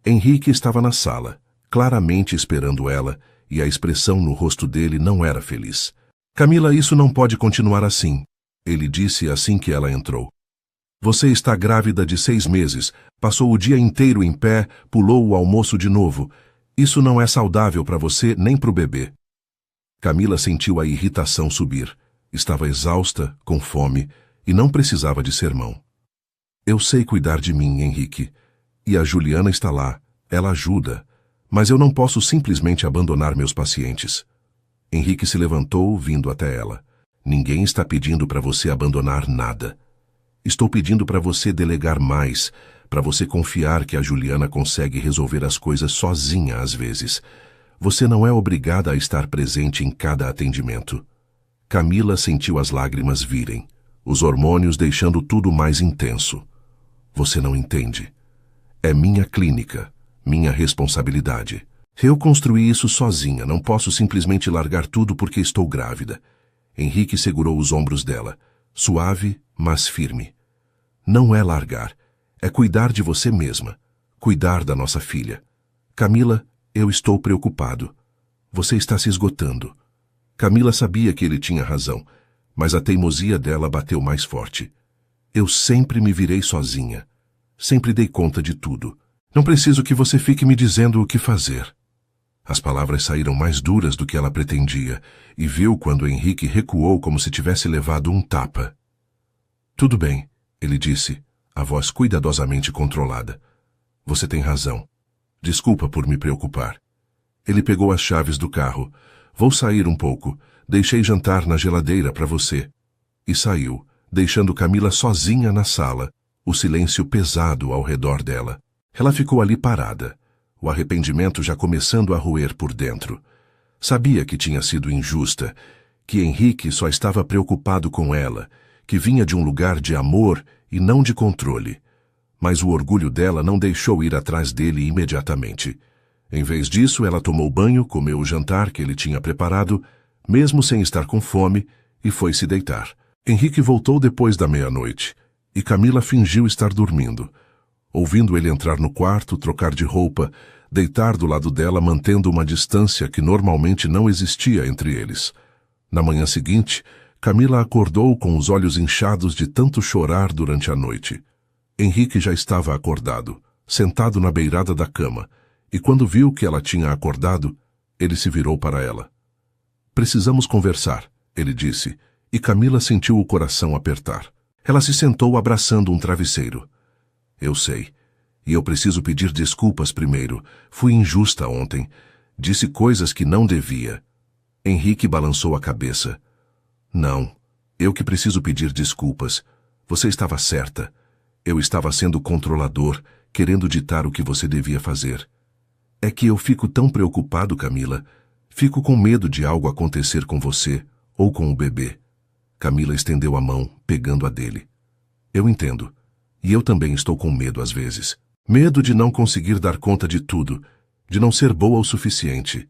Henrique estava na sala, claramente esperando ela, e a expressão no rosto dele não era feliz. Camila, isso não pode continuar assim, ele disse assim que ela entrou. Você está grávida de 6 meses, passou o dia inteiro em pé, pulou o almoço de novo. Isso não é saudável para você nem para o bebê. Camila sentiu a irritação subir. Estava exausta, com fome, e não precisava de sermão. Eu sei cuidar de mim, Henrique. E a Juliana está lá, ela ajuda. Mas eu não posso simplesmente abandonar meus pacientes. Henrique se levantou, vindo até ela. Ninguém está pedindo para você abandonar nada. Estou pedindo para você delegar mais, para você confiar que a Juliana consegue resolver as coisas sozinha às vezes. Você não é obrigada a estar presente em cada atendimento. Camila sentiu as lágrimas virem, os hormônios deixando tudo mais intenso. Você não entende. É minha clínica. Minha responsabilidade. Eu construí isso sozinha, não posso simplesmente largar tudo porque estou grávida. Henrique segurou os ombros dela, suave, mas firme. Não é largar, é cuidar de você mesma, cuidar da nossa filha. Camila, eu estou preocupado. Você está se esgotando. Camila sabia que ele tinha razão, mas a teimosia dela bateu mais forte. Eu sempre me virei sozinha. Sempre dei conta de tudo. Não preciso que você fique me dizendo o que fazer. As palavras saíram mais duras do que ela pretendia, e viu quando Henrique recuou como se tivesse levado um tapa. Tudo bem, ele disse, a voz cuidadosamente controlada. Você tem razão. Desculpa por me preocupar. Ele pegou as chaves do carro. Vou sair um pouco. Deixei jantar na geladeira para você. E saiu, deixando Camila sozinha na sala, o silêncio pesado ao redor dela. Ela ficou ali parada, o arrependimento já começando a roer por dentro. Sabia que tinha sido injusta, que Henrique só estava preocupado com ela, que vinha de um lugar de amor e não de controle. Mas o orgulho dela não deixou ir atrás dele imediatamente. Em vez disso, ela tomou banho, comeu o jantar que ele tinha preparado, mesmo sem estar com fome, e foi se deitar. Henrique voltou depois da meia-noite, e Camila fingiu estar dormindo. Ouvindo ele entrar no quarto, trocar de roupa, deitar do lado dela mantendo uma distância que normalmente não existia entre eles. Na manhã seguinte, Camila acordou com os olhos inchados de tanto chorar durante a noite. Henrique já estava acordado, sentado na beirada da cama, e quando viu que ela tinha acordado, ele se virou para ela. Precisamos conversar, ele disse, e Camila sentiu o coração apertar. Ela se sentou abraçando um travesseiro. Eu sei. E eu preciso pedir desculpas primeiro. Fui injusta ontem. Disse coisas que não devia. Henrique balançou a cabeça. Não. Eu que preciso pedir desculpas. Você estava certa. Eu estava sendo controlador, querendo ditar o que você devia fazer. É que eu fico tão preocupado, Camila. Fico com medo de algo acontecer com você ou com o bebê. Camila estendeu a mão, pegando a dele. Eu entendo. E eu também estou com medo às vezes. Medo de não conseguir dar conta de tudo, de não ser boa o suficiente.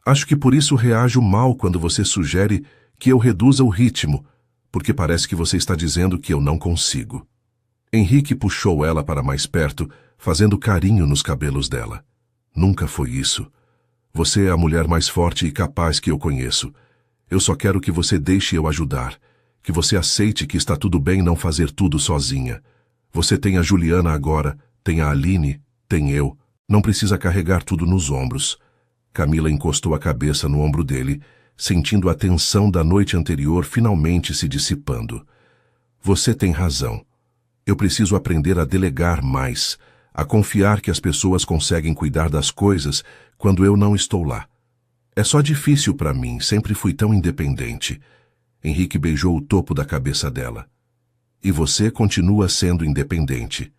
Acho que por isso reajo mal quando você sugere que eu reduza o ritmo, porque parece que você está dizendo que eu não consigo. Henrique puxou ela para mais perto, fazendo carinho nos cabelos dela. Nunca foi isso. Você é a mulher mais forte e capaz que eu conheço. Eu só quero que você deixe eu ajudar. Que você aceite que está tudo bem não fazer tudo sozinha. Você tem a Juliana agora, tem a Aline, tem eu. Não precisa carregar tudo nos ombros. Camila encostou a cabeça no ombro dele, sentindo a tensão da noite anterior finalmente se dissipando. Você tem razão. Eu preciso aprender a delegar mais, a confiar que as pessoas conseguem cuidar das coisas quando eu não estou lá. É só difícil para mim, sempre fui tão independente. Henrique beijou o topo da cabeça dela. E você continua sendo independente.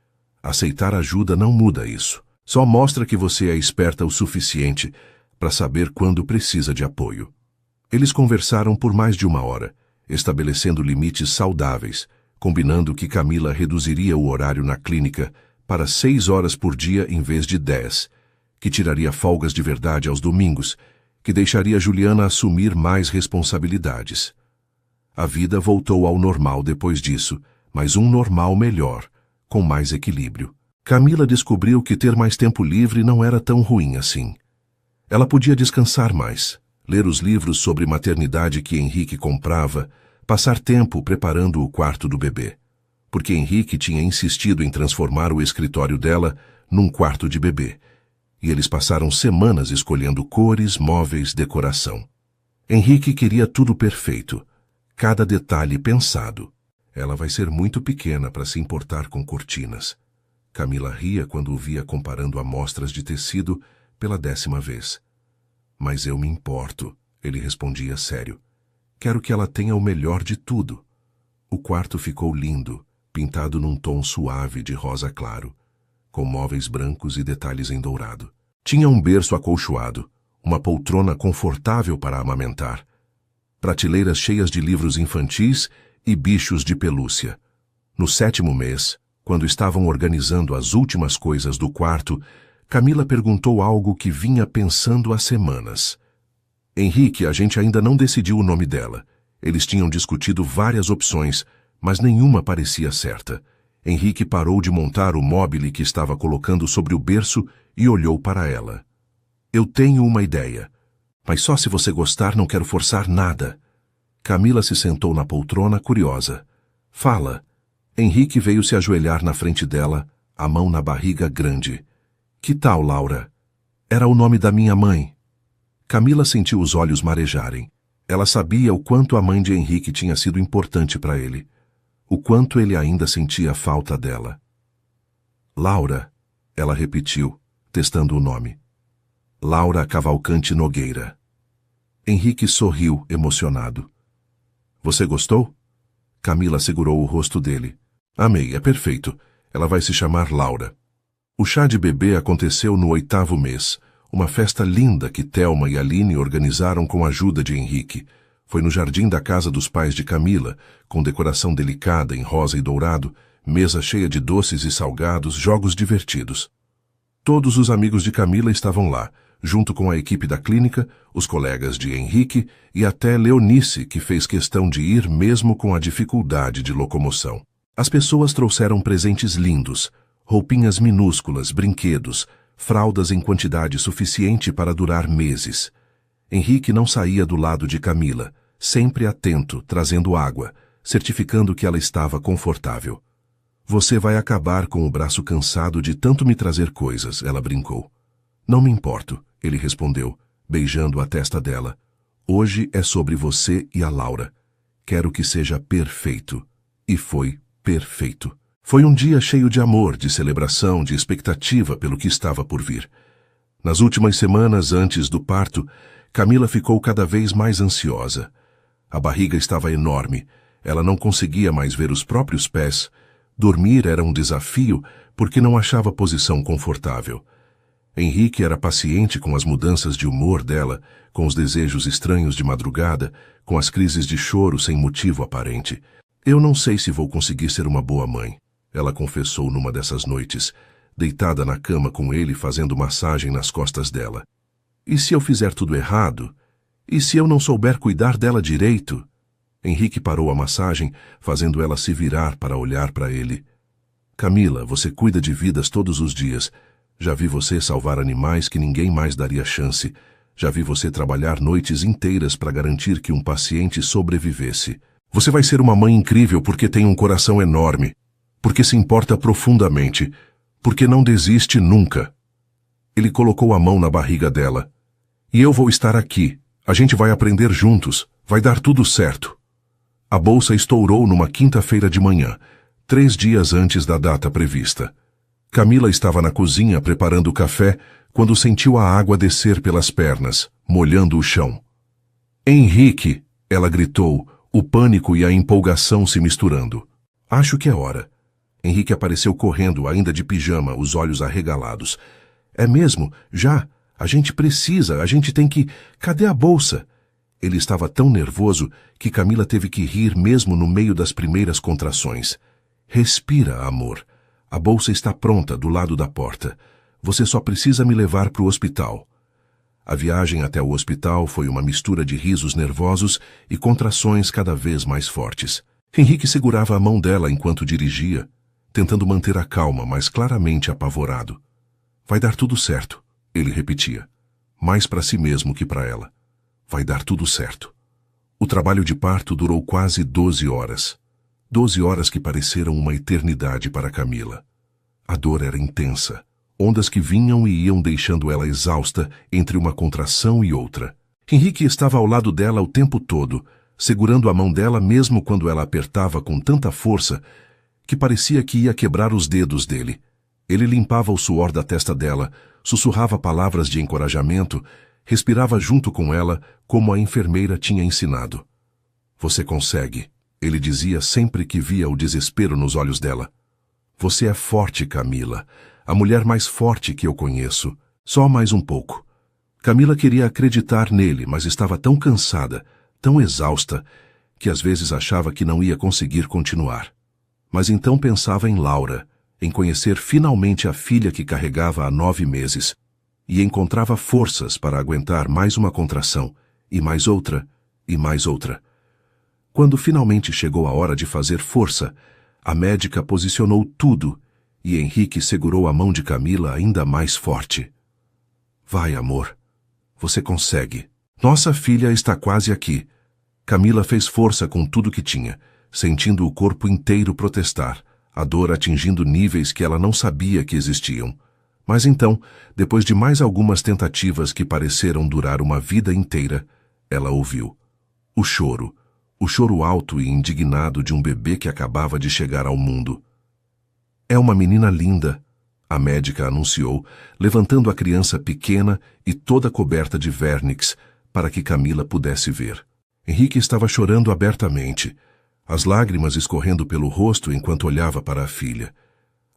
Aceitar ajuda não muda isso. Só mostra que você é esperta o suficiente para saber quando precisa de apoio. Eles conversaram por mais de 1 hora, estabelecendo limites saudáveis, combinando que Camila reduziria o horário na clínica para 6 horas por dia em vez de 10, que tiraria folgas de verdade aos domingos, que deixaria Juliana assumir mais responsabilidades. A vida voltou ao normal depois disso, mas um normal melhor, com mais equilíbrio. Camila descobriu que ter mais tempo livre não era tão ruim assim. Ela podia descansar mais, ler os livros sobre maternidade que Henrique comprava, passar tempo preparando o quarto do bebê. Porque Henrique tinha insistido em transformar o escritório dela num quarto de bebê. E eles passaram semanas escolhendo cores, móveis, decoração. Henrique queria tudo perfeito, cada detalhe pensado. Ela vai ser muito pequena para se importar com cortinas. Camila ria quando o via comparando amostras de tecido pela 10ª vez. Mas eu me importo, ele respondia sério. Quero que ela tenha o melhor de tudo. O quarto ficou lindo, pintado num tom suave de rosa claro, com móveis brancos e detalhes em dourado. Tinha um berço acolchoado, uma poltrona confortável para amamentar, prateleiras cheias de livros infantis e bichos de pelúcia. No 7º mês, quando estavam organizando as últimas coisas do quarto, Camila perguntou algo que vinha pensando há semanas. Henrique, a gente ainda não decidiu o nome dela. Eles tinham discutido várias opções, mas nenhuma parecia certa. Henrique parou de montar o móbile que estava colocando sobre o berço e olhou para ela. Eu tenho uma ideia, mas só se você gostar, não quero forçar nada. Camila se sentou na poltrona, curiosa. Fala. Henrique veio se ajoelhar na frente dela, a mão na barriga grande. Que tal, Laura? Era o nome da minha mãe. Camila sentiu os olhos marejarem. Ela sabia o quanto a mãe de Henrique tinha sido importante para ele. O quanto ele ainda sentia falta dela. Laura, ela repetiu, testando o nome. Laura Cavalcante Nogueira. Henrique sorriu, emocionado. Você gostou? Camila segurou o rosto dele. Amei, é perfeito. Ela vai se chamar Laura. O chá de bebê aconteceu no 8º mês, uma festa linda que Thelma e Aline organizaram com a ajuda de Henrique. Foi no jardim da casa dos pais de Camila, com decoração delicada em rosa e dourado, mesa cheia de doces e salgados, jogos divertidos. Todos os amigos de Camila estavam lá, junto com a equipe da clínica, os colegas de Henrique e até Leonice, que fez questão de ir mesmo com a dificuldade de locomoção. As pessoas trouxeram presentes lindos, roupinhas minúsculas, brinquedos, fraldas em quantidade suficiente para durar meses. Henrique não saía do lado de Camila, sempre atento, trazendo água, certificando que ela estava confortável. Você vai acabar com o braço cansado de tanto me trazer coisas, ela brincou. Não me importo, ele respondeu, beijando a testa dela. Hoje é sobre você e a Laura. Quero que seja perfeito. E foi perfeito. Foi um dia cheio de amor, de celebração, de expectativa pelo que estava por vir. Nas últimas semanas antes do parto, Camila ficou cada vez mais ansiosa. A barriga estava enorme, ela não conseguia mais ver os próprios pés. Dormir era um desafio porque não achava posição confortável. Henrique era paciente com as mudanças de humor dela, com os desejos estranhos de madrugada, com as crises de choro sem motivo aparente. Eu não sei se vou conseguir ser uma boa mãe, ela confessou numa dessas noites, deitada na cama com ele fazendo massagem nas costas dela. E se eu fizer tudo errado? E se eu não souber cuidar dela direito? Henrique parou a massagem, fazendo ela se virar para olhar para ele. Camila, você cuida de vidas todos os dias. Já vi você salvar animais que ninguém mais daria chance. Já vi você trabalhar noites inteiras para garantir que um paciente sobrevivesse. Você vai ser uma mãe incrível porque tem um coração enorme, porque se importa profundamente, porque não desiste nunca. Ele colocou a mão na barriga dela. E eu vou estar aqui. A gente vai aprender juntos. Vai dar tudo certo. A bolsa estourou numa quinta-feira de manhã, 3 dias antes da data prevista. Camila estava na cozinha preparando o café quando sentiu a água descer pelas pernas, molhando o chão. Henrique! Ela gritou, o pânico e a empolgação se misturando. Acho que é hora. Henrique apareceu correndo, ainda de pijama, os olhos arregalados. É mesmo? Já? A gente precisa, a gente tem que... Cadê a bolsa? Ele estava tão nervoso que Camila teve que rir mesmo no meio das primeiras contrações. Respira, amor. A bolsa está pronta do lado da porta. Você só precisa me levar para o hospital. A viagem até o hospital foi uma mistura de risos nervosos e contrações cada vez mais fortes. Henrique segurava a mão dela enquanto dirigia, tentando manter a calma, mas claramente apavorado. Vai dar tudo certo, ele repetia, mais para si mesmo que para ela. Vai dar tudo certo. O trabalho de parto durou quase 12 horas. 12 horas que pareceram uma eternidade para Camila. A dor era intensa. Ondas que vinham e iam deixando ela exausta entre uma contração e outra. Henrique estava ao lado dela o tempo todo, segurando a mão dela mesmo quando ela apertava com tanta força que parecia que ia quebrar os dedos dele. Ele limpava o suor da testa dela, sussurrava palavras de encorajamento, respirava junto com ela como a enfermeira tinha ensinado. Você consegue, ele dizia sempre que via o desespero nos olhos dela. Você é forte, Camila. A mulher mais forte que eu conheço. Só mais um pouco. Camila queria acreditar nele, mas estava tão cansada, tão exausta, que às vezes achava que não ia conseguir continuar. Mas então pensava em Laura, em conhecer finalmente a filha que carregava há 9 meses, e encontrava forças para aguentar mais uma contração, e mais outra, e mais outra. Quando finalmente chegou a hora de fazer força, a médica posicionou tudo, e Henrique segurou a mão de Camila ainda mais forte. Vai, amor. Você consegue. Nossa filha está quase aqui. Camila fez força com tudo que tinha, sentindo o corpo inteiro protestar, a dor atingindo níveis que ela não sabia que existiam. Mas então, depois de mais algumas tentativas que pareceram durar uma vida inteira, ela ouviu. O choro alto e indignado de um bebê que acabava de chegar ao mundo. É uma menina linda, a médica anunciou, levantando a criança pequena e toda coberta de vernix para que Camila pudesse ver. Henrique estava chorando abertamente, as lágrimas escorrendo pelo rosto enquanto olhava para a filha.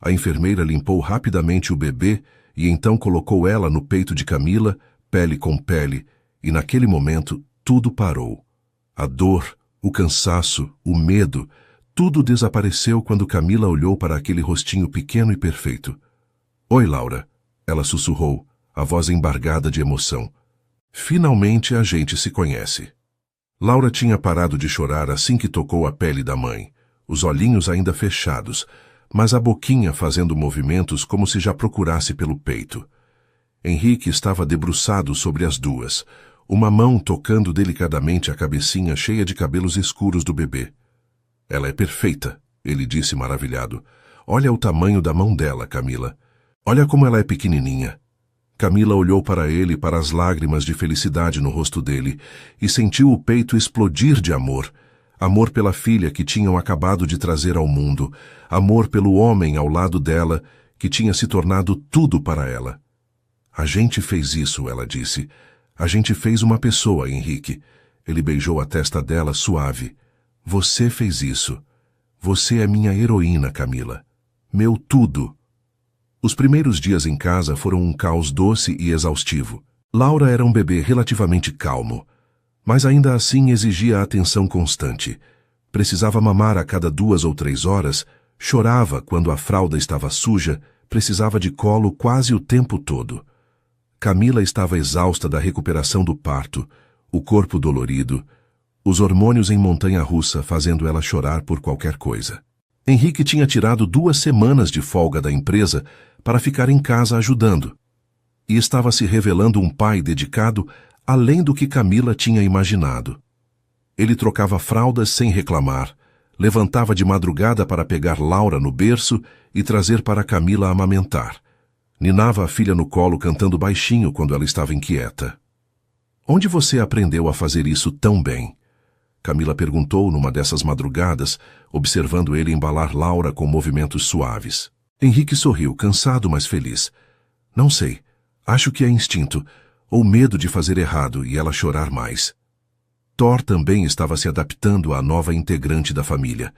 A enfermeira limpou rapidamente o bebê e então colocou ela no peito de Camila, pele com pele, e naquele momento tudo parou. A dor, o cansaço, o medo, tudo desapareceu quando Camila olhou para aquele rostinho pequeno e perfeito. Oi, Laura, ela sussurrou, a voz embargada de emoção. Finalmente a gente se conhece. Laura tinha parado de chorar assim que tocou a pele da mãe, os olhinhos ainda fechados, mas a boquinha fazendo movimentos como se já procurasse pelo peito. Henrique estava debruçado sobre as duas, uma mão tocando delicadamente a cabecinha cheia de cabelos escuros do bebê. Ela é perfeita, ele disse maravilhado. Olha o tamanho da mão dela, Camila. Olha como ela é pequenininha. Camila olhou para ele, para as lágrimas de felicidade no rosto dele, e sentiu o peito explodir de amor. Amor pela filha que tinham acabado de trazer ao mundo. Amor pelo homem ao lado dela, que tinha se tornado tudo para ela. A gente fez isso, ela disse. A gente fez uma pessoa, Henrique. Ele beijou a testa dela suave. Você fez isso. Você é minha heroína, Camila. Meu tudo. Os primeiros dias em casa foram um caos doce e exaustivo. Laura era um bebê relativamente calmo, mas ainda assim exigia atenção constante. Precisava mamar a cada 2 ou 3 horas, chorava quando a fralda estava suja, precisava de colo quase o tempo todo. Camila estava exausta da recuperação do parto, o corpo dolorido, os hormônios em montanha-russa fazendo ela chorar por qualquer coisa. Henrique tinha tirado 2 semanas de folga da empresa para ficar em casa ajudando. E estava se revelando um pai dedicado além do que Camila tinha imaginado. Ele trocava fraldas sem reclamar, levantava de madrugada para pegar Laura no berço e trazer para Camila amamentar. Ninava a filha no colo cantando baixinho quando ela estava inquieta. "Onde você aprendeu a fazer isso tão bem?" Camila perguntou numa dessas madrugadas, observando ele embalar Laura com movimentos suaves. Henrique sorriu, cansado, mas feliz. "Não sei. Acho que é instinto, ou medo de fazer errado e ela chorar mais." Thor também estava se adaptando à nova integrante da família.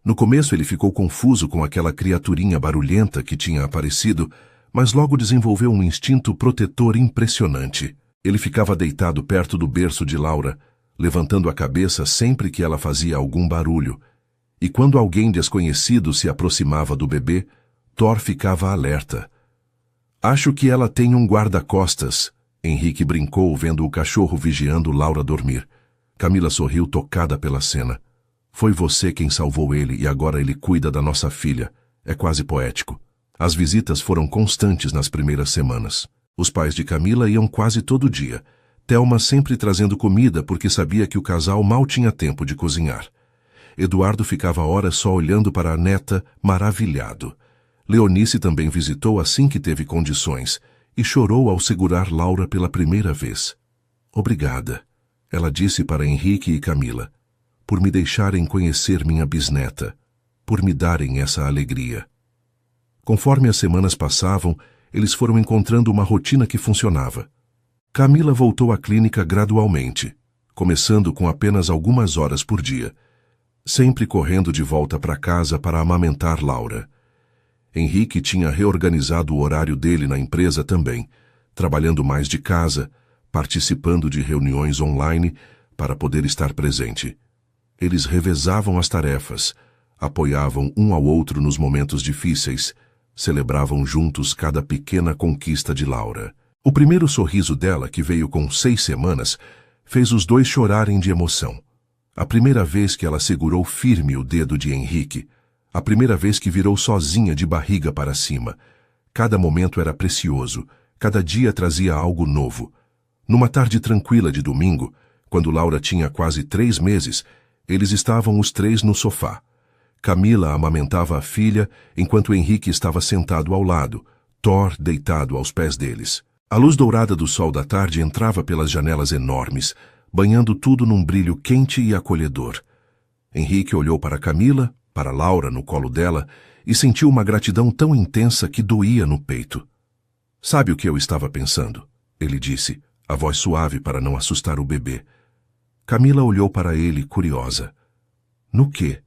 No começo ele ficou confuso com aquela criaturinha barulhenta que tinha aparecido, mas logo desenvolveu um instinto protetor impressionante. Ele ficava deitado perto do berço de Laura, levantando a cabeça sempre que ela fazia algum barulho. E quando alguém desconhecido se aproximava do bebê, Thor ficava alerta. "Acho que ela tem um guarda-costas", Henrique brincou vendo o cachorro vigiando Laura dormir. Camila sorriu tocada pela cena. "Foi você quem salvou ele e agora ele cuida da nossa filha. É quase poético." As visitas foram constantes nas primeiras semanas. Os pais de Camila iam quase todo dia. Thelma sempre trazendo comida porque sabia que o casal mal tinha tempo de cozinhar. Eduardo ficava horas só olhando para a neta, maravilhado. Leonice também visitou assim que teve condições e chorou ao segurar Laura pela primeira vez. "Obrigada", ela disse para Henrique e Camila, "por me deixarem conhecer minha bisneta, por me darem essa alegria." Conforme as semanas passavam, eles foram encontrando uma rotina que funcionava. Camila voltou à clínica gradualmente, começando com apenas algumas horas por dia, sempre correndo de volta para casa para amamentar Laura. Henrique tinha reorganizado o horário dele na empresa também, trabalhando mais de casa, participando de reuniões online para poder estar presente. Eles revezavam as tarefas, apoiavam um ao outro nos momentos difíceis, celebravam juntos cada pequena conquista de Laura. O primeiro sorriso dela, que veio com 6 semanas, fez os dois chorarem de emoção. A primeira vez que ela segurou firme o dedo de Henrique, a primeira vez que virou sozinha de barriga para cima. Cada momento era precioso, cada dia trazia algo novo. Numa tarde tranquila de domingo, quando Laura tinha quase 3 meses, eles estavam os 3 no sofá. Camila amamentava a filha, enquanto Henrique estava sentado ao lado, Thor deitado aos pés deles. A luz dourada do sol da tarde entrava pelas janelas enormes, banhando tudo num brilho quente e acolhedor. Henrique olhou para Camila, para Laura no colo dela, e sentiu uma gratidão tão intensa que doía no peito. "Sabe o que eu estava pensando?" ele disse, a voz suave para não assustar o bebê. Camila olhou para ele, curiosa. "No quê?"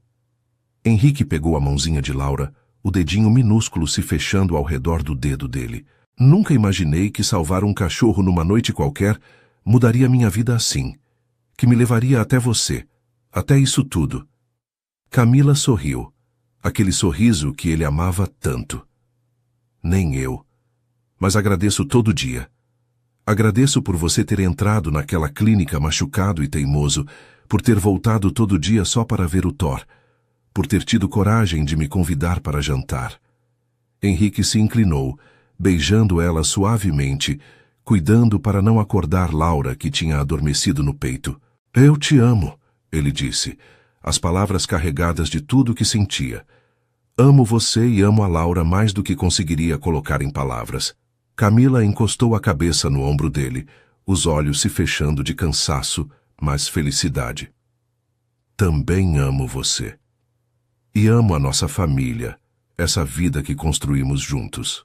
Henrique pegou a mãozinha de Laura, o dedinho minúsculo se fechando ao redor do dedo dele. "Nunca imaginei que salvar um cachorro numa noite qualquer mudaria minha vida assim, que me levaria até você, até isso tudo." Camila sorriu, aquele sorriso que ele amava tanto. "Nem eu. Mas agradeço todo dia. Agradeço por você ter entrado naquela clínica machucado e teimoso, por ter voltado todo dia só para ver o Thor, por ter tido coragem de me convidar para jantar." Henrique se inclinou, beijando ela suavemente, cuidando para não acordar Laura, que tinha adormecido no peito. "Eu te amo", ele disse, as palavras carregadas de tudo que sentia. "Amo você e amo a Laura mais do que conseguiria colocar em palavras." Camila encostou a cabeça no ombro dele, os olhos se fechando de cansaço, mas felicidade. "Também amo você. E amo a nossa família, essa vida que construímos juntos."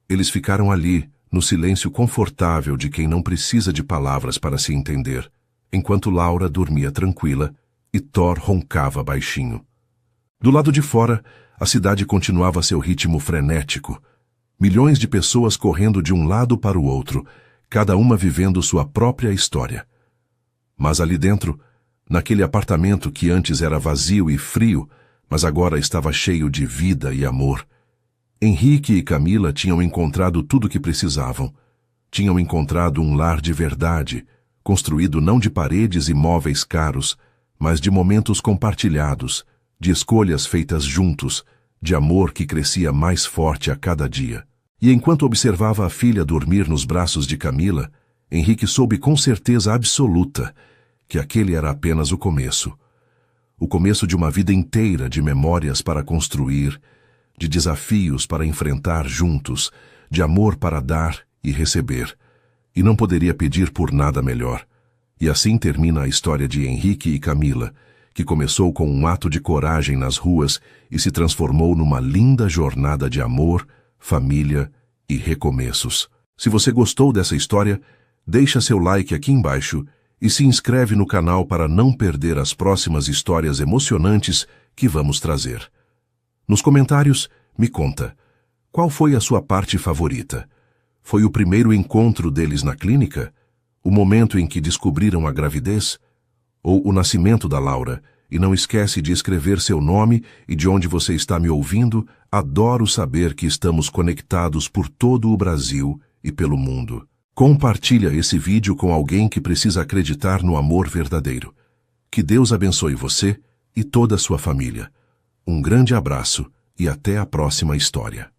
Eles ficaram ali, no silêncio confortável de quem não precisa de palavras para se entender, enquanto Laura dormia tranquila e Thor roncava baixinho. Do lado de fora, a cidade continuava seu ritmo frenético. Milhões de pessoas correndo de um lado para o outro, cada uma vivendo sua própria história. Mas ali dentro, naquele apartamento que antes era vazio e frio, mas agora estava cheio de vida e amor, Henrique e Camila tinham encontrado tudo o que precisavam. Tinham encontrado um lar de verdade, construído não de paredes e móveis caros, mas de momentos compartilhados, de escolhas feitas juntos, de amor que crescia mais forte a cada dia. E enquanto observava a filha dormir nos braços de Camila, Henrique soube com certeza absoluta que aquele era apenas o começo. O começo de uma vida inteira de memórias para construir, de desafios para enfrentar juntos, de amor para dar e receber. E não poderia pedir por nada melhor. E assim termina a história de Henrique e Camila, que começou com um ato de coragem nas ruas e se transformou numa linda jornada de amor, família e recomeços. Se você gostou dessa história, deixa seu like aqui embaixo e se inscreve no canal para não perder as próximas histórias emocionantes que vamos trazer. Nos comentários, me conta, qual foi a sua parte favorita? Foi o primeiro encontro deles na clínica? O momento em que descobriram a gravidez? Ou o nascimento da Laura? E não esquece de escrever seu nome e de onde você está me ouvindo. Adoro saber que estamos conectados por todo o Brasil e pelo mundo. Compartilha esse vídeo com alguém que precisa acreditar no amor verdadeiro. Que Deus abençoe você e toda a sua família. Um grande abraço e até a próxima história.